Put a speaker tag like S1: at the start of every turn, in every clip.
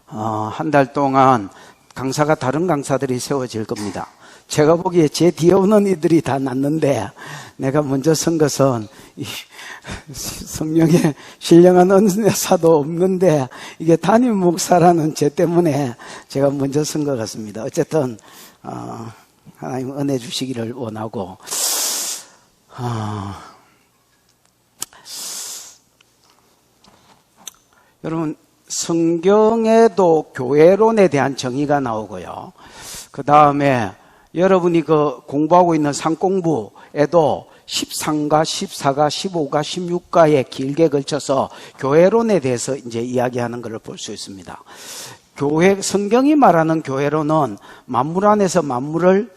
S1: 한 달 동안 강사가 다른 강사들이 세워질 겁니다. 제가 보기에 제 뒤에 오는 이들이 다 낫는데 내가 먼저 선 것은 성령의 신령한 은사도 없는데 이게 담임 목사라는 죄 때문에 제가 먼저 선 것 같습니다. 어쨌든 하나님 은혜 주시기를 원하고 여러분 성경에도 교회론에 대한 정의가 나오고요. 그 다음에 여러분이 공부하고 있는 상공부에도 13가, 14가, 15가, 16가에 길게 걸쳐서 교회론에 대해서 이제 이야기하는 것을 볼 수 있습니다. 성경이 말하는 교회론은 만물 안에서 만물을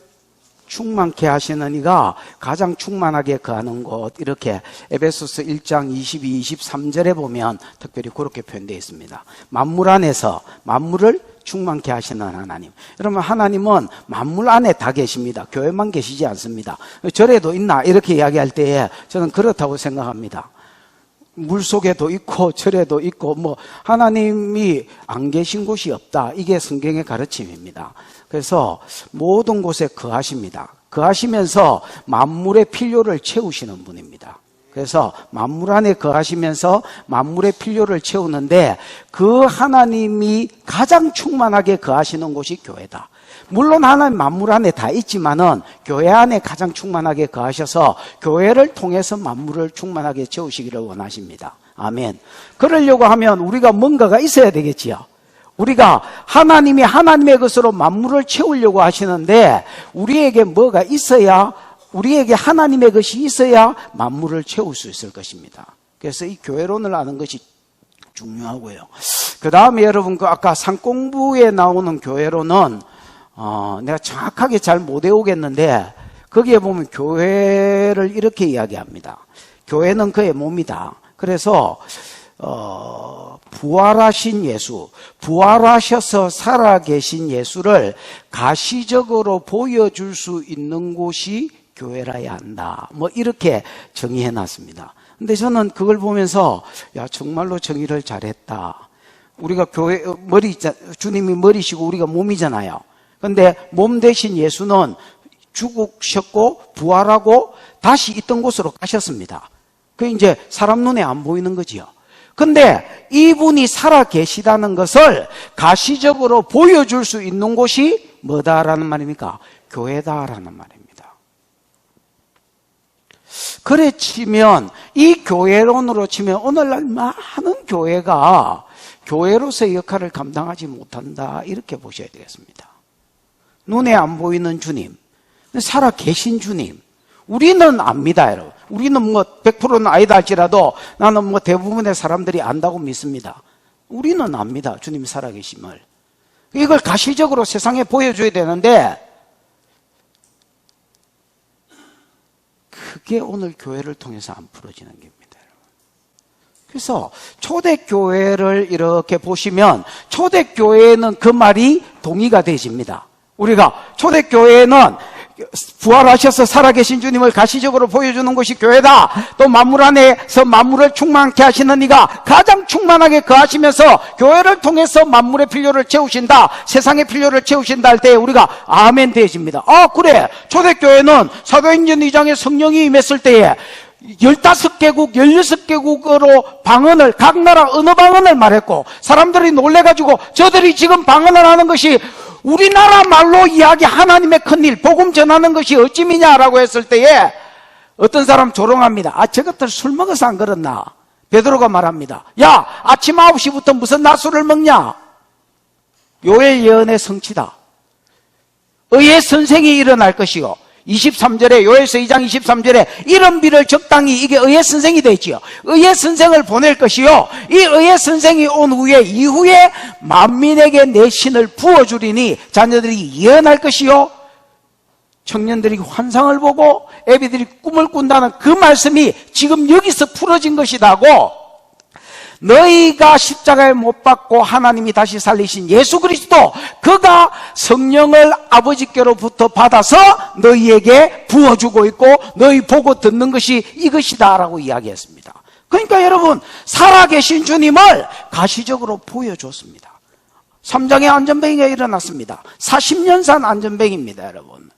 S1: 충만케 하시는 이가 가장 충만하게 거하는 곳, 이렇게 에베소서 1장 22, 23절에 보면 특별히 그렇게 표현되어 있습니다. 만물 안에서 만물을 충만케 하시는 하나님. 여러분, 하나님은 만물 안에 다 계십니다. 교회만 계시지 않습니다. 절에도 있나? 이렇게 이야기할 때에 저는 그렇다고 생각합니다. 물 속에도 있고 절에도 있고 하나님이 안 계신 곳이 없다. 이게 성경의 가르침입니다. 그래서 모든 곳에 거하십니다. 거하시면서 만물의 필요를 채우시는 분입니다. 그래서 만물 안에 거하시면서 만물의 필요를 채우는데 그 하나님이 가장 충만하게 거하시는 곳이 교회다. 물론 하나님 만물 안에 다 있지만은 교회 안에 가장 충만하게 거하셔서 교회를 통해서 만물을 충만하게 채우시기를 원하십니다. 아멘. 그러려고 하면 우리가 뭔가가 있어야 되겠지요. 우리가 하나님이 하나님의 것으로 만물을 채우려고 하시는데 우리에게 뭐가 있어야, 우리에게 하나님의 것이 있어야 만물을 채울 수 있을 것입니다. 그래서 이 교회론을 아는 것이 중요하고요. 그 다음에 여러분 아까 상공부에 나오는 교회론은 내가 정확하게 잘 못 외우겠는데 거기에 보면 교회를 이렇게 이야기합니다. 교회는 그의 몸이다. 그래서 부활하신 예수, 부활하셔서 살아계신 예수를 가시적으로 보여줄 수 있는 곳이 교회라야 한다. 이렇게 정의해 놨습니다. 근데 저는 그걸 보면서 정말로 정의를 잘했다. 우리가 교회 주님이 머리시고 우리가 몸이잖아요. 근데 몸 대신 예수는 죽으셨고 부활하고 다시 있던 곳으로 가셨습니다. 그게 이제 사람 눈에 안 보이는 거지요. 근데 이분이 살아 계시다는 것을 가시적으로 보여줄 수 있는 곳이 뭐다라는 말입니까? 교회다라는 말입니다. 그래 치면 이 교회론으로 치면 오늘날 많은 교회가 교회로서의 역할을 감당하지 못한다, 이렇게 보셔야 되겠습니다. 눈에 안 보이는 주님, 살아 계신 주님, 우리는 압니다, 여러분. 우리는 100%는 아니다 할지라도 나는 대부분의 사람들이 안다고 믿습니다. 우리는 압니다, 주님이 살아계심을. 이걸 가시적으로 세상에 보여줘야 되는데 그게 오늘 교회를 통해서 안 풀어지는 겁니다, 여러분. 그래서 초대교회를 이렇게 보시면 초대교회는 그 말이 동의가 되집니다. 우리가 초대교회는 부활하셔서 살아계신 주님을 가시적으로 보여주는 것이 교회다. 또 만물 안에서 만물을 충만케 하시는 이가 가장 충만하게 거하시면서 교회를 통해서 만물의 필요를 채우신다, 세상의 필요를 채우신다 할 때 우리가 아멘 되어집니다. 그래, 초대교회는 사도행전 2장에 성령이 임했을 때에 15개국, 16개국으로 방언을, 각 나라 어느 방언을 말했고 사람들이 놀래가지고 저들이 지금 방언을 하는 것이 우리나라 말로 이야기 하나님의 큰일, 복음 전하는 것이 어찌미냐라고 했을 때에 어떤 사람 조롱합니다. 저것들 술 먹어서 안 그렇나? 베드로가 말합니다. 야, 아침 9시부터 무슨 낮술을 먹냐? 요엘 예언의 성취다. 의의 선생이 일어날 것이요, 23절에 요엘서 2장 23절에 이런 비를 적당히, 이게 의의 선생이 되지요. 의의 선생을 보낼 것이요, 이 의의 선생이 온 후에 이후에 만민에게 내 신을 부어주리니 자녀들이 예언할 것이요, 청년들이 환상을 보고 애비들이 꿈을 꾼다는 그 말씀이 지금 여기서 풀어진 것이다고. 너희가 십자가에 못 박고 하나님이 다시 살리신 예수 그리스도, 그가 성령을 아버지께로부터 받아서 너희에게 부어주고 있고 너희 보고 듣는 것이 이것이다 라고 이야기했습니다. 그러니까 여러분, 살아계신 주님을 가시적으로 보여줬습니다. 삼장의 안전뱅이가 일어났습니다. 40년 산 안전뱅이입니다, 여러분.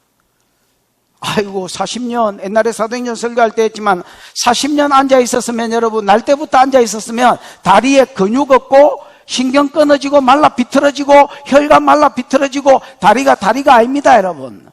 S1: 아이고, 40년, 옛날에 사도행전 설교할 때 했지만 40년 앉아 있었으면, 여러분, 날 때부터 앉아 있었으면 다리에 근육 없고 신경 끊어지고 말라 비틀어지고 혈관 말라 비틀어지고 다리가 아닙니다, 여러분.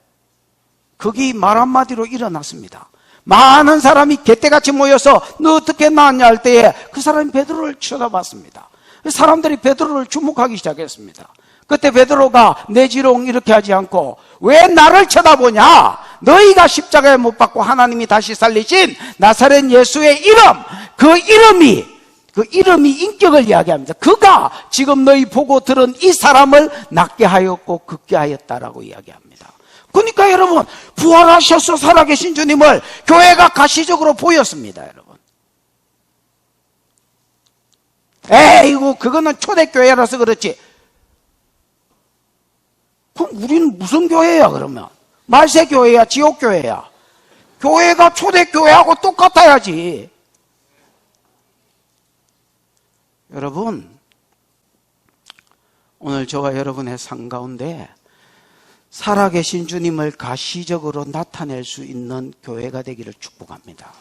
S1: 거기 말 한마디로 일어났습니다. 많은 사람이 개떼같이 모여서 너 어떻게 나왔냐 할 때에 그 사람이 베드로를 쳐다봤습니다. 사람들이 베드로를 주목하기 시작했습니다. 그때 베드로가 내지롱 이렇게 하지 않고 왜 나를 쳐다보냐? 너희가 십자가에 못 박고 하나님이 다시 살리신 나사렛 예수의 이름, 그 이름이 인격을 이야기합니다. 그가 지금 너희 보고 들은 이 사람을 낫게 하였고 걷게 하였다라고 이야기합니다. 그러니까 여러분, 부활하셔서 살아계신 주님을 교회가 가시적으로 보였습니다, 여러분. 에이구, 그거는 초대교회라서 그렇지. 그럼 우리는 무슨 교회야, 그러면? 말세교회야, 지옥교회야? 교회가 초대교회하고 똑같아야지. 여러분, 오늘 저와 여러분의 삶 가운데 살아계신 주님을 가시적으로 나타낼 수 있는 교회가 되기를 축복합니다.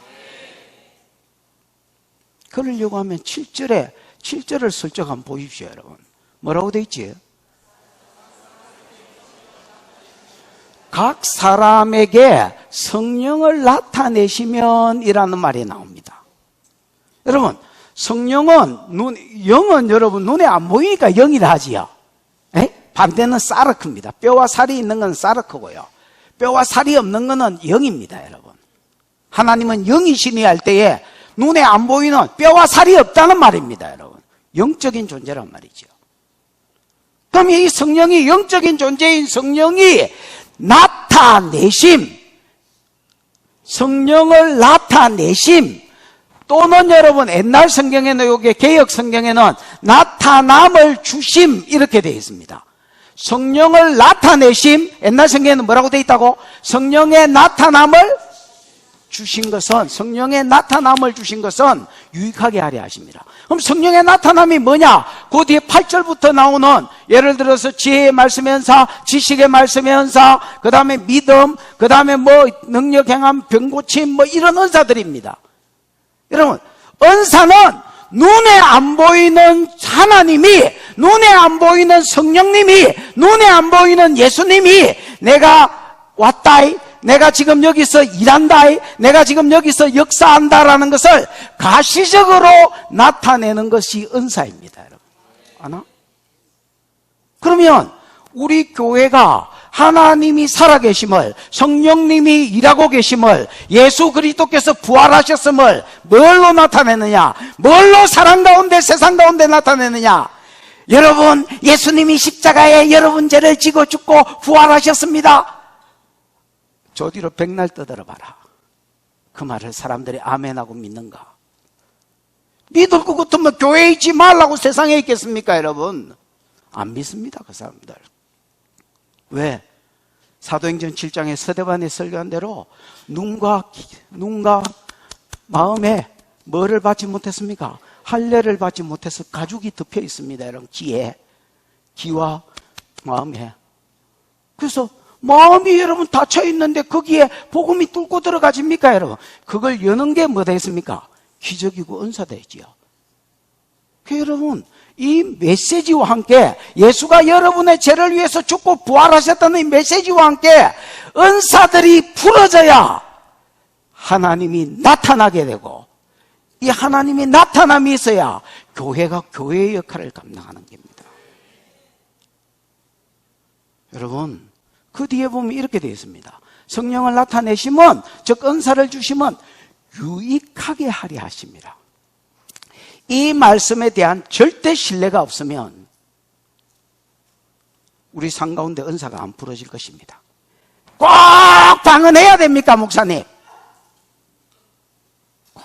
S1: 그러려고 하면 7절을 슬쩍 한번 보십시오, 여러분. 뭐라고 돼 있지? 각 사람에게 성령을 나타내시면 이라는 말이 나옵니다. 여러분, 성령은, 영은 여러분 눈에 안 보이니까 영이라 하지요. 반대는 사르크입니다. 뼈와 살이 있는 건 사르크고요. 뼈와 살이 없는 것은 영입니다, 여러분. 하나님은 영이시니 할 때에 눈에 안 보이는 뼈와 살이 없다는 말입니다, 여러분. 영적인 존재란 말이죠. 그럼 이 성령이, 영적인 존재인 성령이 성령을 나타내심, 또는 여러분 옛날 성경에는, 요게 개역 성경에는 나타남을 주심 이렇게 되어 있습니다. 성령을 나타내심, 옛날 성경에는 뭐라고 되어 있다고? 성령의 나타남을 주신 것은, 성령의 나타남을 주신 것은 유익하게 하려 하십니다. 그럼 성령의 나타남이 뭐냐? 그 뒤에 8절부터 나오는, 예를 들어서 지혜의 말씀의 은사, 지식의 말씀의 은사, 그 다음에 믿음, 그 다음에 능력 행함, 병 고침, 이런 은사들입니다. 여러분, 은사는 눈에 안 보이는 하나님이, 눈에 안 보이는 성령님이, 눈에 안 보이는 예수님이 내가 왔다이, 내가 지금 여기서 일한다이, 내가 지금 여기서 역사한다라는 것을 가시적으로 나타내는 것이 은사입니다, 여러분. 아나? 그러면 우리 교회가 하나님이 살아계심을, 성령님이 일하고 계심을, 예수 그리스도께서 부활하셨음을 뭘로 나타내느냐? 뭘로 사랑 가운데, 세상 가운데 나타내느냐? 여러분, 예수님이 십자가에 여러분 죄를 지고 죽고 부활하셨습니다. 저 뒤로 백날 떠들어봐라. 그 말을 사람들이 아멘하고 믿는가? 믿을 것 같으면 교회에 있지 말라고 세상에 있겠습니까, 여러분? 안 믿습니다, 그 사람들. 왜? 사도행전 7장에 서대반이 설교한 대로 눈과 마음에 뭐를 받지 못했습니까? 할례를 받지 못해서 가죽이 덮여 있습니다, 여러분. 기와 마음에. 그래서 마음이 여러분 닫혀 있는데 거기에 복음이 뚫고 들어가집니까, 여러분? 그걸 여는 게 뭐 되겠습니까? 기적이고 은사되지요. 여러분, 이 메시지와 함께, 예수가 여러분의 죄를 위해서 죽고 부활하셨다는 이 메시지와 함께 은사들이 풀어져야 하나님이 나타나게 되고, 이 하나님이 나타남이 있어야 교회가 교회의 역할을 감당하는 겁니다. 여러분, 그 뒤에 보면 이렇게 되어 있습니다. 성령을 나타내시면, 즉 은사를 주시면 유익하게 하려 하십니다. 이 말씀에 대한 절대 신뢰가 없으면 우리 삶 가운데 은사가 안 풀어질 것입니다. 꼭 방언해야 됩니까, 목사님? 꼭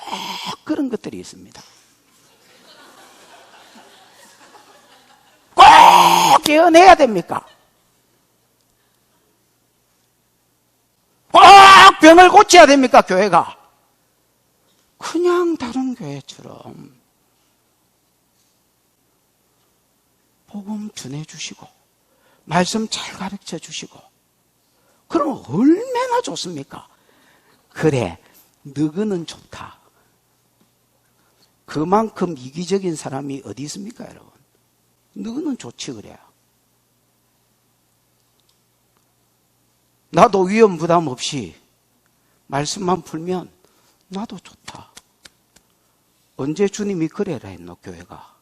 S1: 그런 것들이 있습니다. 꼭 예언해야 됩니까? 꼭 병을 고쳐야 됩니까, 교회가? 그냥 다른 교회처럼 복음 전해주시고 말씀 잘 가르쳐 주시고 그러면 얼마나 좋습니까? 그래, 너희는 좋다. 그만큼 이기적인 사람이 어디 있습니까, 여러분? 너희는 좋지, 그래. 나도 위험 부담 없이 말씀만 풀면 나도 좋다. 언제 주님이 그래라 했노, 교회가?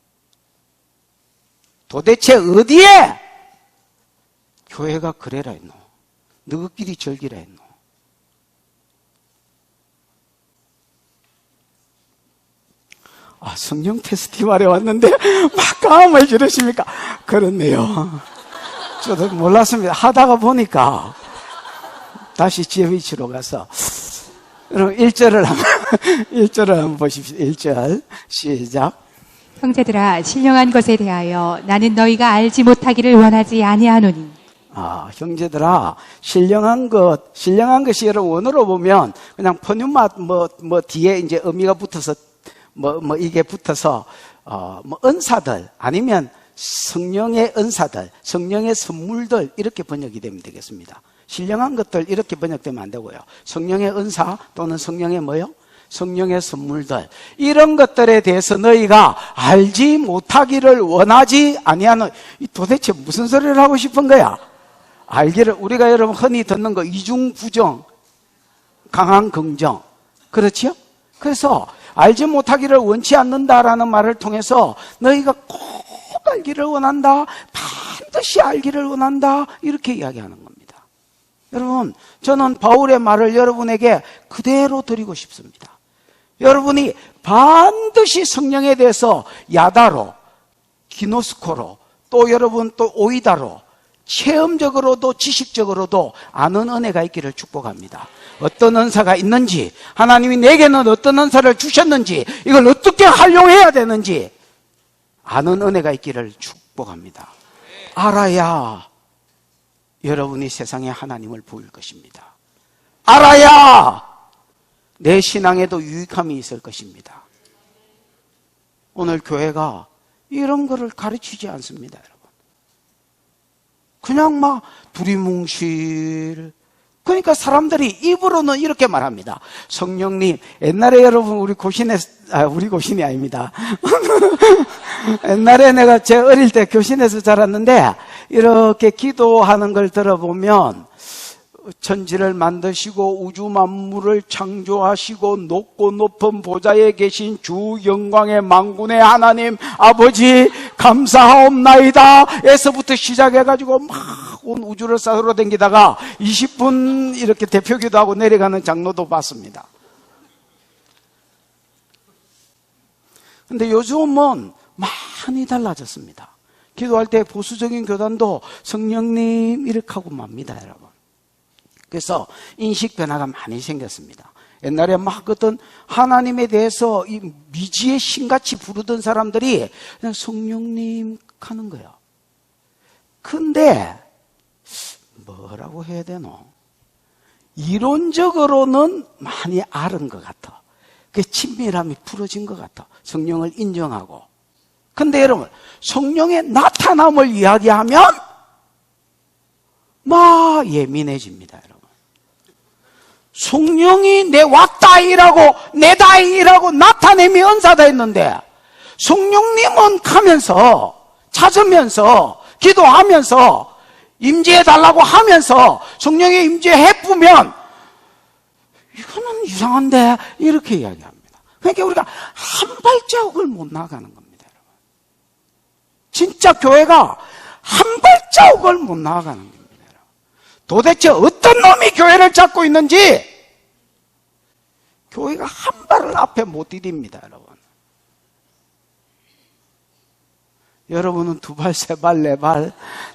S1: 도대체 어디에 교회가 그래라 했노? 너희끼리 즐기라 했노? 성령 페스티벌에 왔는데 막 감을 지르십니까? 그렇네요. 저도 몰랐습니다. 하다가 보니까 다시 제 위치로 가서 여러분 1절을 한번 보십시오. 1절 시작.
S2: 형제들아 신령한 것에 대하여 나는 너희가 알지 못하기를 원하지 아니하노니.
S1: 형제들아 신령한 것이 여러분 원어로 보면 그냥 퍼뉴마 뒤에 이제 의미가 붙어서 이게 붙어서 은사들 아니면 성령의 은사들, 성령의 선물들 이렇게 번역이 되면 되겠습니다. 신령한 것들 이렇게 번역되면 안 되고요. 성령의 은사 또는 성령의 성령의 선물들 이런 것들에 대해서 너희가 알지 못하기를 원하지 아니하는 도대체 무슨 소리를 하고 싶은 거야? 알기를 우리가 여러분 흔히 듣는 거 이중 부정, 강한 긍정 그렇지요? 그래서 알지 못하기를 원치 않는다라는 말을 통해서 너희가 꼭 알기를 원한다, 반드시 알기를 원한다 이렇게 이야기하는 겁니다. 여러분 저는 바울의 말을 여러분에게 그대로 드리고 싶습니다. 여러분이 반드시 성령에 대해서 야다로, 기노스코로 또 여러분 또 오이다로 체험적으로도 지식적으로도 아는 은혜가 있기를 축복합니다. 어떤 은사가 있는지, 하나님이 내게는 어떤 은사를 주셨는지, 이걸 어떻게 활용해야 되는지 아는 은혜가 있기를 축복합니다. 알아야 여러분이 세상에 하나님을 보일 것입니다. 알아야 내 신앙에도 유익함이 있을 것입니다. 오늘 교회가 이런 거를 가르치지 않습니다, 여러분. 그냥 막 두리뭉실. 그러니까 사람들이 입으로는 이렇게 말합니다. 성령님, 옛날에 여러분 우리 고신이 아닙니다. 옛날에 내가 제 어릴 때 교신에서 자랐는데 이렇게 기도하는 걸 들어보면 천지를 만드시고 우주 만물을 창조하시고 높고 높은 보좌에 계신 주 영광의 만군의 하나님 아버지 감사하옵나이다 에서부터 시작해가지고 막 온 우주를 싸돌아 다니다가 20분 이렇게 대표기도 하고 내려가는 장로도 봤습니다. 근데 요즘은 많이 달라졌습니다. 기도할 때 보수적인 교단도 성령님 이렇게 하고 맙니다, 여러분. 그래서 인식 변화가 많이 생겼습니다. 옛날에 막 어떤 하나님에 대해서 이 미지의 신같이 부르던 사람들이 그냥 성령님 하는 거예요. 근데 뭐라고 해야 되노? 이론적으로는 많이 아는 것 같아. 그 친밀함이 풀어진 것 같아. 성령을 인정하고. 근데 여러분 성령의 나타남을 이야기하면 막 예민해집니다, 여러분. 성령이 내 왔다이라고 내다이라고 나타내미 은사다 했는데 성령님은 가면서 찾으면서 기도하면서 임재해달라고 하면서 성령의 임재 해쁘면 이거는 이상한데 이렇게 이야기합니다. 그러니까 우리가 한 발자국을 못 나가는 겁니다, 여러분. 진짜 교회가 한 발자국을 못 나가는 겁니다. 도대체 어떤 놈이 교회를 잡고 있는지 교회가 한 발을 앞에 못 디딥니다, 여러분. 여러분은 2발, 3발, 4발,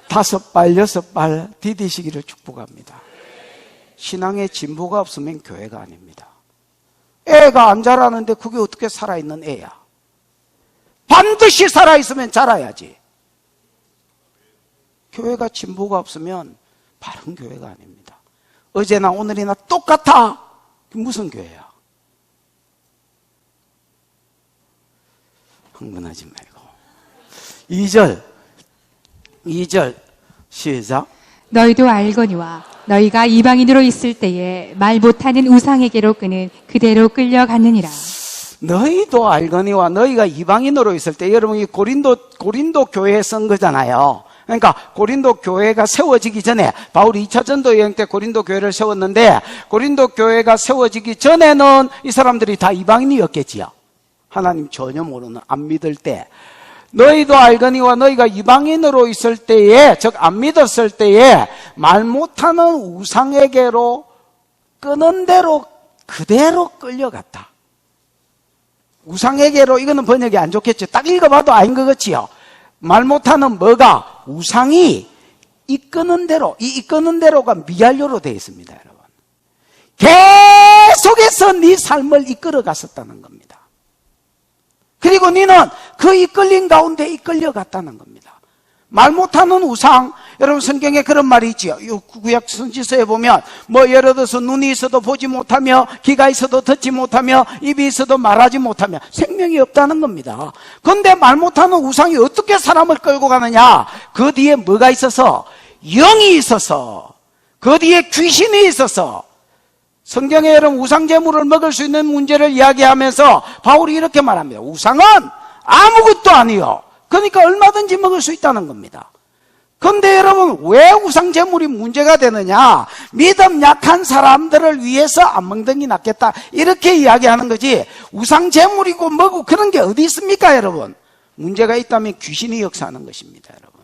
S1: 5발, 6발 디디시기를 축복합니다. 신앙에 진보가 없으면 교회가 아닙니다. 애가 안 자라는데 그게 어떻게 살아있는 애야? 반드시 살아있으면 자라야지. 교회가 진보가 없으면 바른 교회가 아닙니다. 어제나 오늘이나 똑같아. 무슨 교회야? 흥분하지 말고 2절 2절 시작.
S2: 너희도 알거니와 너희가 이방인으로 있을 때에 말 못하는 우상에게로 끄는 그대로 끌려갔느니라.
S1: 너희도 알거니와 너희가 이방인으로 있을 때, 여러분 이 고린도 교회에 쓴 거잖아요. 그러니까 고린도 교회가 세워지기 전에, 바울이 2차 전도 여행 때 고린도 교회를 세웠는데, 고린도 교회가 세워지기 전에는 이 사람들이 다 이방인이었겠지요. 하나님 전혀 모르는, 안 믿을 때. 너희도 알거니와 너희가 이방인으로 있을 때에, 즉 안 믿었을 때에 말 못하는 우상에게로 끄는 대로 그대로 끌려갔다. 우상에게로, 이거는 번역이 안 좋겠죠. 딱 읽어봐도 아닌 것 같지요. 말 못하는 뭐가? 우상이 이끄는 대로, 이 이끄는 대로가 미알료로 되어 있습니다, 여러분. 계속해서 네 삶을 이끌어 갔었다는 겁니다. 그리고 너는 그 이끌린 가운데 이끌려 갔다는 겁니다. 말 못하는 우상, 여러분 성경에 그런 말이 있지요. 구약 선지서에 보면 뭐 예를 들어서 눈이 있어도 보지 못하며, 귀가 있어도 듣지 못하며, 입이 있어도 말하지 못하며 생명이 없다는 겁니다. 그런데 말 못하는 우상이 어떻게 사람을 끌고 가느냐? 그 뒤에 뭐가 있어서? 영이 있어서, 그 뒤에 귀신이 있어서. 성경에 여러분 우상 제물을 먹을 수 있는 문제를 이야기하면서 바울이 이렇게 말합니다. 우상은 아무것도 아니요, 그러니까 얼마든지 먹을 수 있다는 겁니다. 그런데 여러분 왜 우상 제물이 문제가 되느냐? 믿음 약한 사람들을 위해서 안 먹는 게 낫겠다, 이렇게 이야기하는 거지, 우상 제물이고 뭐고 그런 게 어디 있습니까? 여러분, 문제가 있다면 귀신이 역사하는 것입니다, 여러분.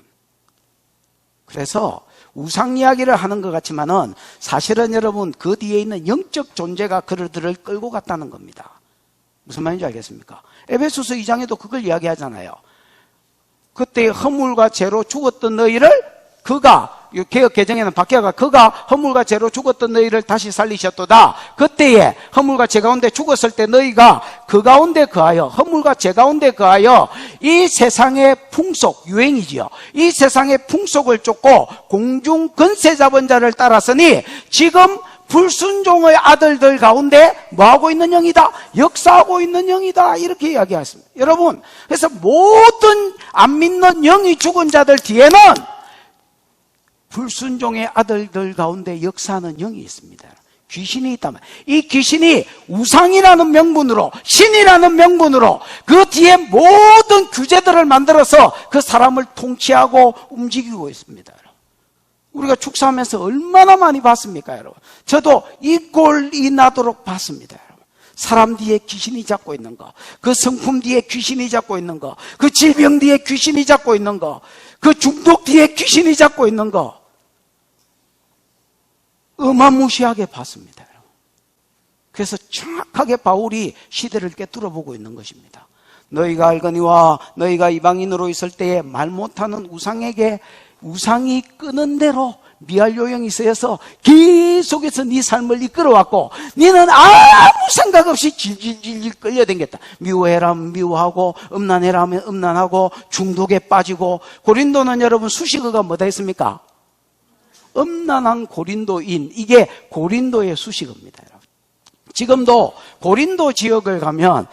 S1: 그래서 우상 이야기를 하는 것 같지만은 사실은 여러분 그 뒤에 있는 영적 존재가 그들을 끌고 갔다는 겁니다. 무슨 말인지 알겠습니까? 에베소서 2장에도 그걸 이야기하잖아요. 그때 허물과 죄로 죽었던 너희를 그가, 개역 개정에는 바뀌어가, 그가 허물과 죄로 죽었던 너희를 다시 살리셨도다. 그때에 허물과 죄 가운데 죽었을 때 너희가 그 가운데 거하여, 허물과 죄 가운데 거하여 이 세상의 풍속, 유행이지요, 이 세상의 풍속을 쫓고 공중 권세 잡은 자를 따랐으니 지금 불순종의 아들들 가운데 뭐하고 있는 영이다? 역사하고 있는 영이다, 이렇게 이야기했습니다. 여러분, 그래서 모든 안 믿는 영이 죽은 자들 뒤에는 불순종의 아들들 가운데 역사하는 영이 있습니다. 귀신이 있다면, 이 귀신이 우상이라는 명분으로, 신이라는 명분으로 그 뒤에 모든 규제들을 만들어서 그 사람을 통치하고 움직이고 있습니다. 우리가 축사하면서 얼마나 많이 봤습니까, 여러분? 저도 이 꼴이 나도록 봤습니다, 여러분. 사람 뒤에 귀신이 잡고 있는 거, 그 성품 뒤에 귀신이 잡고 있는 거, 그 질병 뒤에 귀신이 잡고 있는 거, 그 중독 뒤에 귀신이 잡고 있는 거, 어마무시하게 봤습니다, 여러분. 그래서 정확하게 바울이 시대를 꿰뚫어보고 있는 것입니다. 너희가 알거니와 너희가 이방인으로 있을 때에 말 못하는 우상이 끄는 대로 미알요형이 쓰여서 계속해서 네 삶을 이끌어왔고, 너는 아무 생각 없이 질질질 끌려다녔다. 미워해라면 미워하고, 음란해라면 음란하고, 중독에 빠지고. 고린도는 여러분 수식어가 뭐다 했습니까? 음란한 고린도인, 이게 고린도의 수식어입니다. 지금도 고린도 지역을 가면,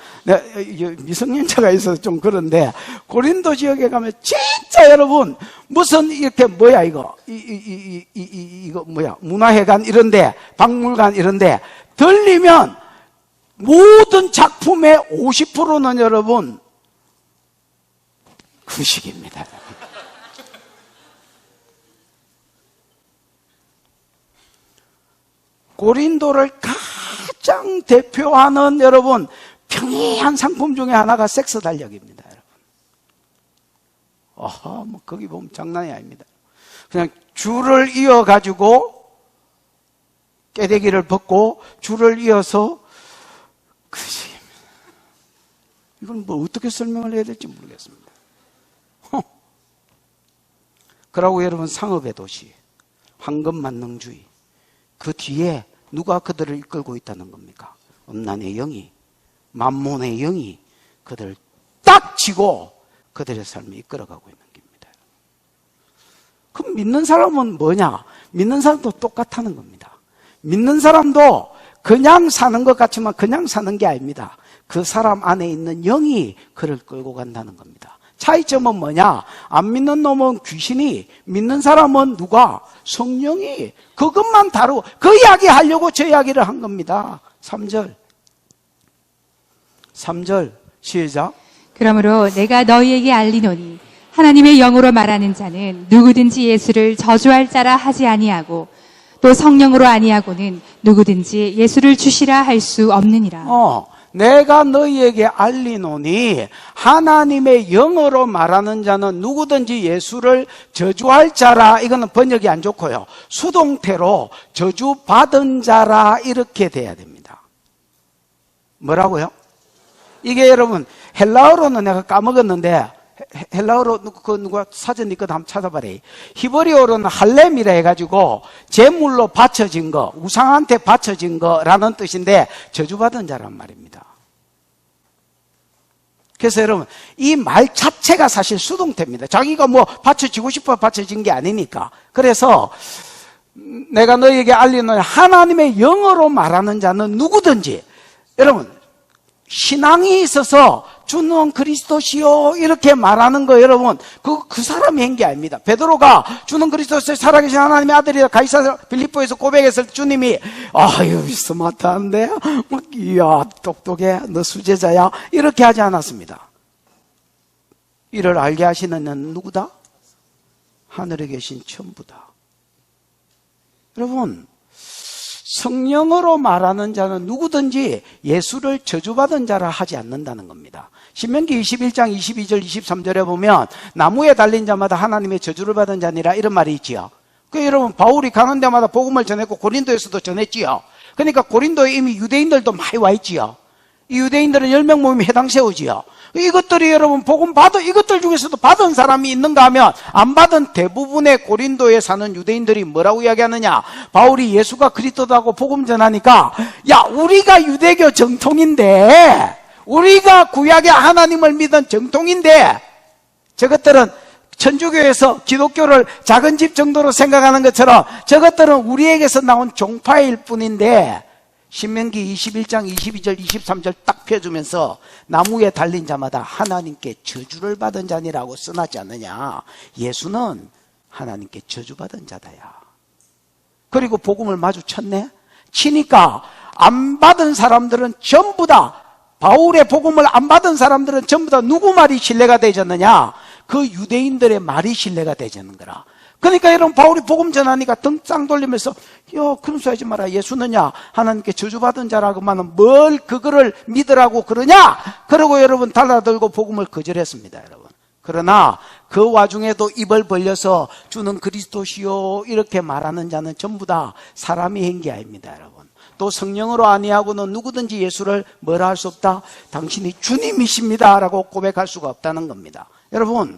S1: 미성년자가 있어서 좀 그런데, 고린도 지역에 가면 진짜 여러분, 무슨 이렇게 뭐야 이거, 이거 뭐야, 문화회관 이런데, 박물관 이런데, 들리면 모든 작품의 50%는 여러분, 구식입니다. 고린도를 가장 대표하는 여러분 평이한 상품 중에 하나가 섹스 달력입니다, 여러분. 뭐 거기 보면 장난이 아닙니다. 그냥 줄을 이어 가지고 깨대기를 벗고 줄을 이어서, 이건 뭐 어떻게 설명을 해야 될지 모르겠습니다. 그러고 여러분 상업의 도시, 황금만능주의, 그 뒤에 누가 그들을 이끌고 있다는 겁니까? 음란의 영이, 만몬의 영이 그들을 딱 쥐고 그들의 삶을 이끌어가고 있는 겁니다. 그럼 믿는 사람은 뭐냐? 믿는 사람도 똑같다는 겁니다. 믿는 사람도 그냥 사는 것 같지만 그냥 사는 게 아닙니다. 그 사람 안에 있는 영이 그를 끌고 간다는 겁니다. 차이점은 뭐냐? 안 믿는 놈은 귀신이, 믿는 사람은 누가? 성령이. 그것만 다루고 그 이야기 하려고 저 이야기를 한 겁니다. 3절 시작.
S2: 그러므로 내가 너희에게 알리노니 하나님의 영으로 말하는 자는 누구든지 예수를 저주할 자라 하지 아니하고 또 성령으로 아니하고는 누구든지 예수를 주시라 할 수 없느니라.
S1: 내가 너희에게 알리노니 하나님의 영어로 말하는 자는 누구든지 예수를 저주할 자라. 이거는 번역이 안 좋고요. 수동태로 저주받은 자라 이렇게 돼야 됩니다. 뭐라고요? 이게 여러분 헬라어로는 내가 까먹었는데 헬라어로 누가 사전 있거든 한번 찾아봐라. 히브리어로는 할렘이라 해가지고 제물로 바쳐진 거, 우상한테 바쳐진 거라는 뜻인데 저주받은 자란 말입니다. 그래서 여러분 이 말 자체가 사실 수동태입니다. 자기가 뭐 바쳐지고 싶어 바쳐진 게 아니니까. 그래서 내가 너희에게 알리는 하나님의 영어로 말하는 자는 누구든지, 여러분 신앙이 있어서 주는 그리스도시요 이렇게 말하는 거 여러분 그 사람이 한 게 아닙니다. 베드로가 주는 그리스도시요 살아계신 하나님의 아들이라 가이사 빌립보에서 고백했을 때 주님이 아유 스마트한데 막 이야 똑똑해 너 수제자야 이렇게 하지 않았습니다. 이를 알게 하시는 이는 누구다? 하늘에 계신 천부다. 여러분 성령으로 말하는 자는 누구든지 예수를 저주받은 자라 하지 않는다는 겁니다. 신명기 21장 22절 23절에 보면 나무에 달린 자마다 하나님의 저주를 받은 자니라 이런 말이 있지요. 그 여러분 바울이 가는 데마다 복음을 전했고 고린도에서도 전했지요. 그러니까 고린도에 이미 유대인들도 많이 와 있지요. 이 유대인들은 10명 모임에 해당 세우지요. 이것들이 여러분 복음 받은 이것들 중에서도 받은 사람이 있는가 하면 안 받은 대부분의 고린도에 사는 유대인들이 뭐라고 이야기하느냐? 바울이 예수가 그리스도다고 복음 전하니까 야 우리가 유대교 정통인데 우리가 구약의 하나님을 믿은 정통인데 저것들은 천주교에서 기독교를 작은 집 정도로 생각하는 것처럼 저것들은 우리에게서 나온 종파일 뿐인데 신명기 21장 22절 23절 딱 펴주면서 나무에 달린 자마다 하나님께 저주를 받은 자니라고 써놨지 않느냐. 예수는 하나님께 저주받은 자다야. 그리고 복음을 마주쳤네. 치니까 안 받은 사람들은 전부 다 바울의 복음을 안 받은 사람들은 전부 다 누구 말이 신뢰가 되졌느냐? 그 유대인들의 말이 신뢰가 되지는 거라. 그러니까 여러분 바울이 복음 전하니까 등쌍 돌리면서 그럼 쏘지 마라. 예수는야 하나님께 저주받은 자라고만은 뭘 그거를 믿으라고 그러냐? 그러고 여러분 달라들고 복음을 거절했습니다. 여러분. 그러나 그 와중에도 입을 벌려서 주는 그리스도시요 이렇게 말하는 자는 전부 다 사람이 한 게 아닙니다. 여러분. 또 성령으로 아니하고는 누구든지 예수를 뭐라 할 수 없다? 당신이 주님이십니다 라고 고백할 수가 없다는 겁니다. 여러분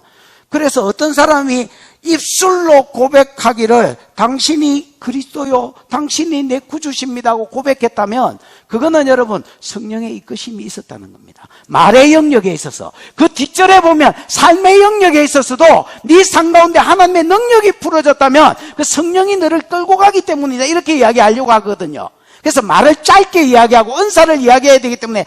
S1: 그래서 어떤 사람이 입술로 고백하기를 당신이 그리스도요 당신이 내 구주십니다 하고 고백했다면 그거는 여러분 성령의 이끄심이 있었다는 겁니다. 말의 영역에 있어서 그 뒷절에 보면 삶의 영역에 있어서도 네 삶 가운데 하나님의 능력이 풀어졌다면 그 성령이 너를 끌고 가기 때문이다 이렇게 이야기하려고 하거든요. 그래서 말을 짧게 이야기하고 은사를 이야기해야 되기 때문에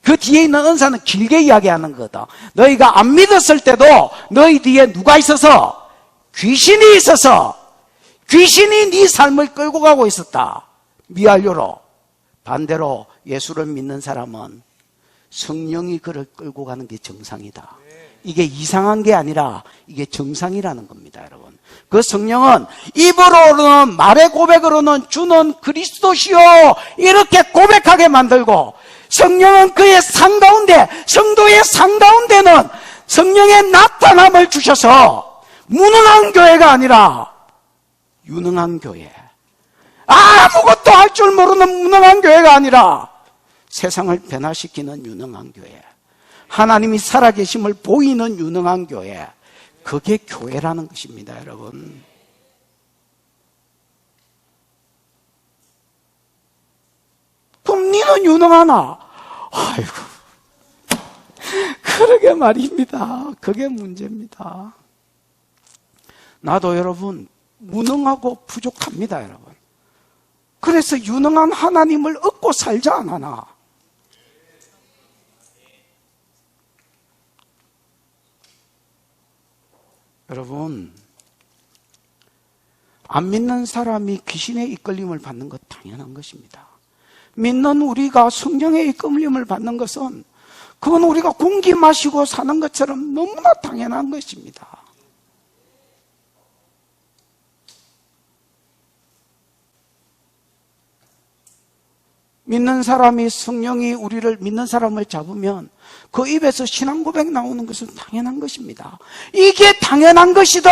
S1: 그 뒤에 있는 은사는 길게 이야기하는 거다. 너희가 안 믿었을 때도 너희 뒤에 누가 있어서? 귀신이 있어서 귀신이 네 삶을 끌고 가고 있었다. 미완료로. 반대로 예수를 믿는 사람은 성령이 그를 끌고 가는 게 정상이다. 이게 이상한 게 아니라 이게 정상이라는 겁니다, 여러분. 그 성령은 입으로는 말의 고백으로는 주는 그리스도시요 이렇게 고백하게 만들고 성령은 그의 삶 가운데 성도의 삶 가운데는 성령의 나타남을 주셔서 무능한 교회가 아니라 유능한 교회, 아무것도 할 줄 모르는 무능한 교회가 아니라 세상을 변화시키는 유능한 교회, 하나님이 살아계심을 보이는 유능한 교회, 그게 교회라는 것입니다. 여러분 그럼 니는 유능하나? 아이고 그러게 말입니다. 그게 문제입니다. 나도 여러분 무능하고 부족합니다. 여러분 그래서 유능한 하나님을 얻고 살자 안 하나? 여러분, 안 믿는 사람이 귀신의 이끌림을 받는 것 당연한 것입니다. 믿는 우리가 성령의 이끌림을 받는 것은 그건 우리가 공기 마시고 사는 것처럼 너무나 당연한 것입니다. 믿는 사람이 성령이 우리를 믿는 사람을 잡으면 그 입에서 신앙 고백 나오는 것은 당연한 것입니다. 이게 당연한 것이듯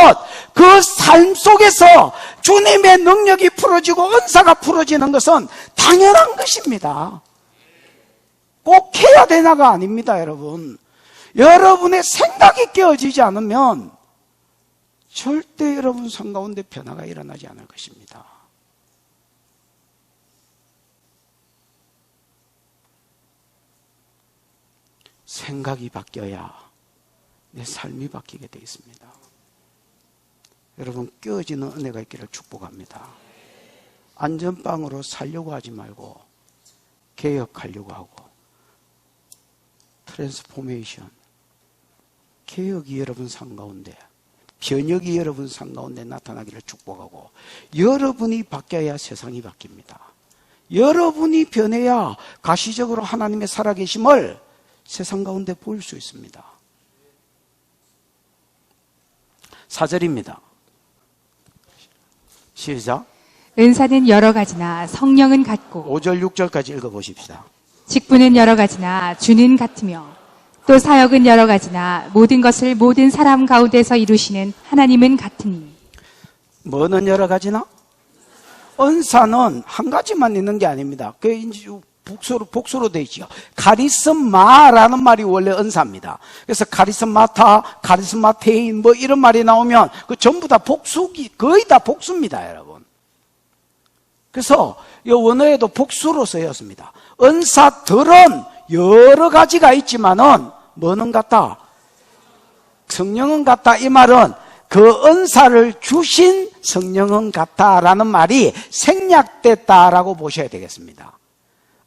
S1: 그 삶 속에서 주님의 능력이 풀어지고 은사가 풀어지는 것은 당연한 것입니다. 꼭 해야 되나가 아닙니다, 여러분. 여러분의 생각이 깨어지지 않으면 절대 여러분 삶 가운데 변화가 일어나지 않을 것입니다. 생각이 바뀌어야 내 삶이 바뀌게 되어 있습니다. 여러분, 깨어지는 은혜가 있기를 축복합니다. 안전빵으로 살려고 하지 말고 개혁하려고 하고, 트랜스포메이션, 개혁이 여러분 삶 가운데, 변혁이 여러분 삶 가운데 나타나기를 축복하고, 여러분이 바뀌어야 세상이 바뀝니다. 여러분이 변해야 가시적으로 하나님의 살아계심을 세상 가운데 보일 수 있습니다. 4절입니다. 시작.
S2: 은사는 여러 가지나 성령은 같고
S1: 5절 6절까지 읽어보십시다.
S2: 직분은 여러 가지나 주는 같으며 또 사역은 여러 가지나 모든 것을 모든 사람 가운데서 이루시는 하나님은 같으니.
S1: 뭐는 여러 가지나? 은사는 한 가지만 있는 게 아닙니다. 그게 이제 복수로 되어 있죠. 카리스마라는 말이 원래 은사입니다. 그래서 카리스마타, 카리스마테인 뭐 이런 말이 나오면 그 전부 다 복수기, 거의 다 복수입니다, 여러분. 그래서 이 원어에도 복수로 쓰였습니다. 은사들은 여러 가지가 있지만은 뭐는 같다? 성령은 같다. 이 말은 그 은사를 주신 성령은 같다라는 말이 생략됐다라고 보셔야 되겠습니다.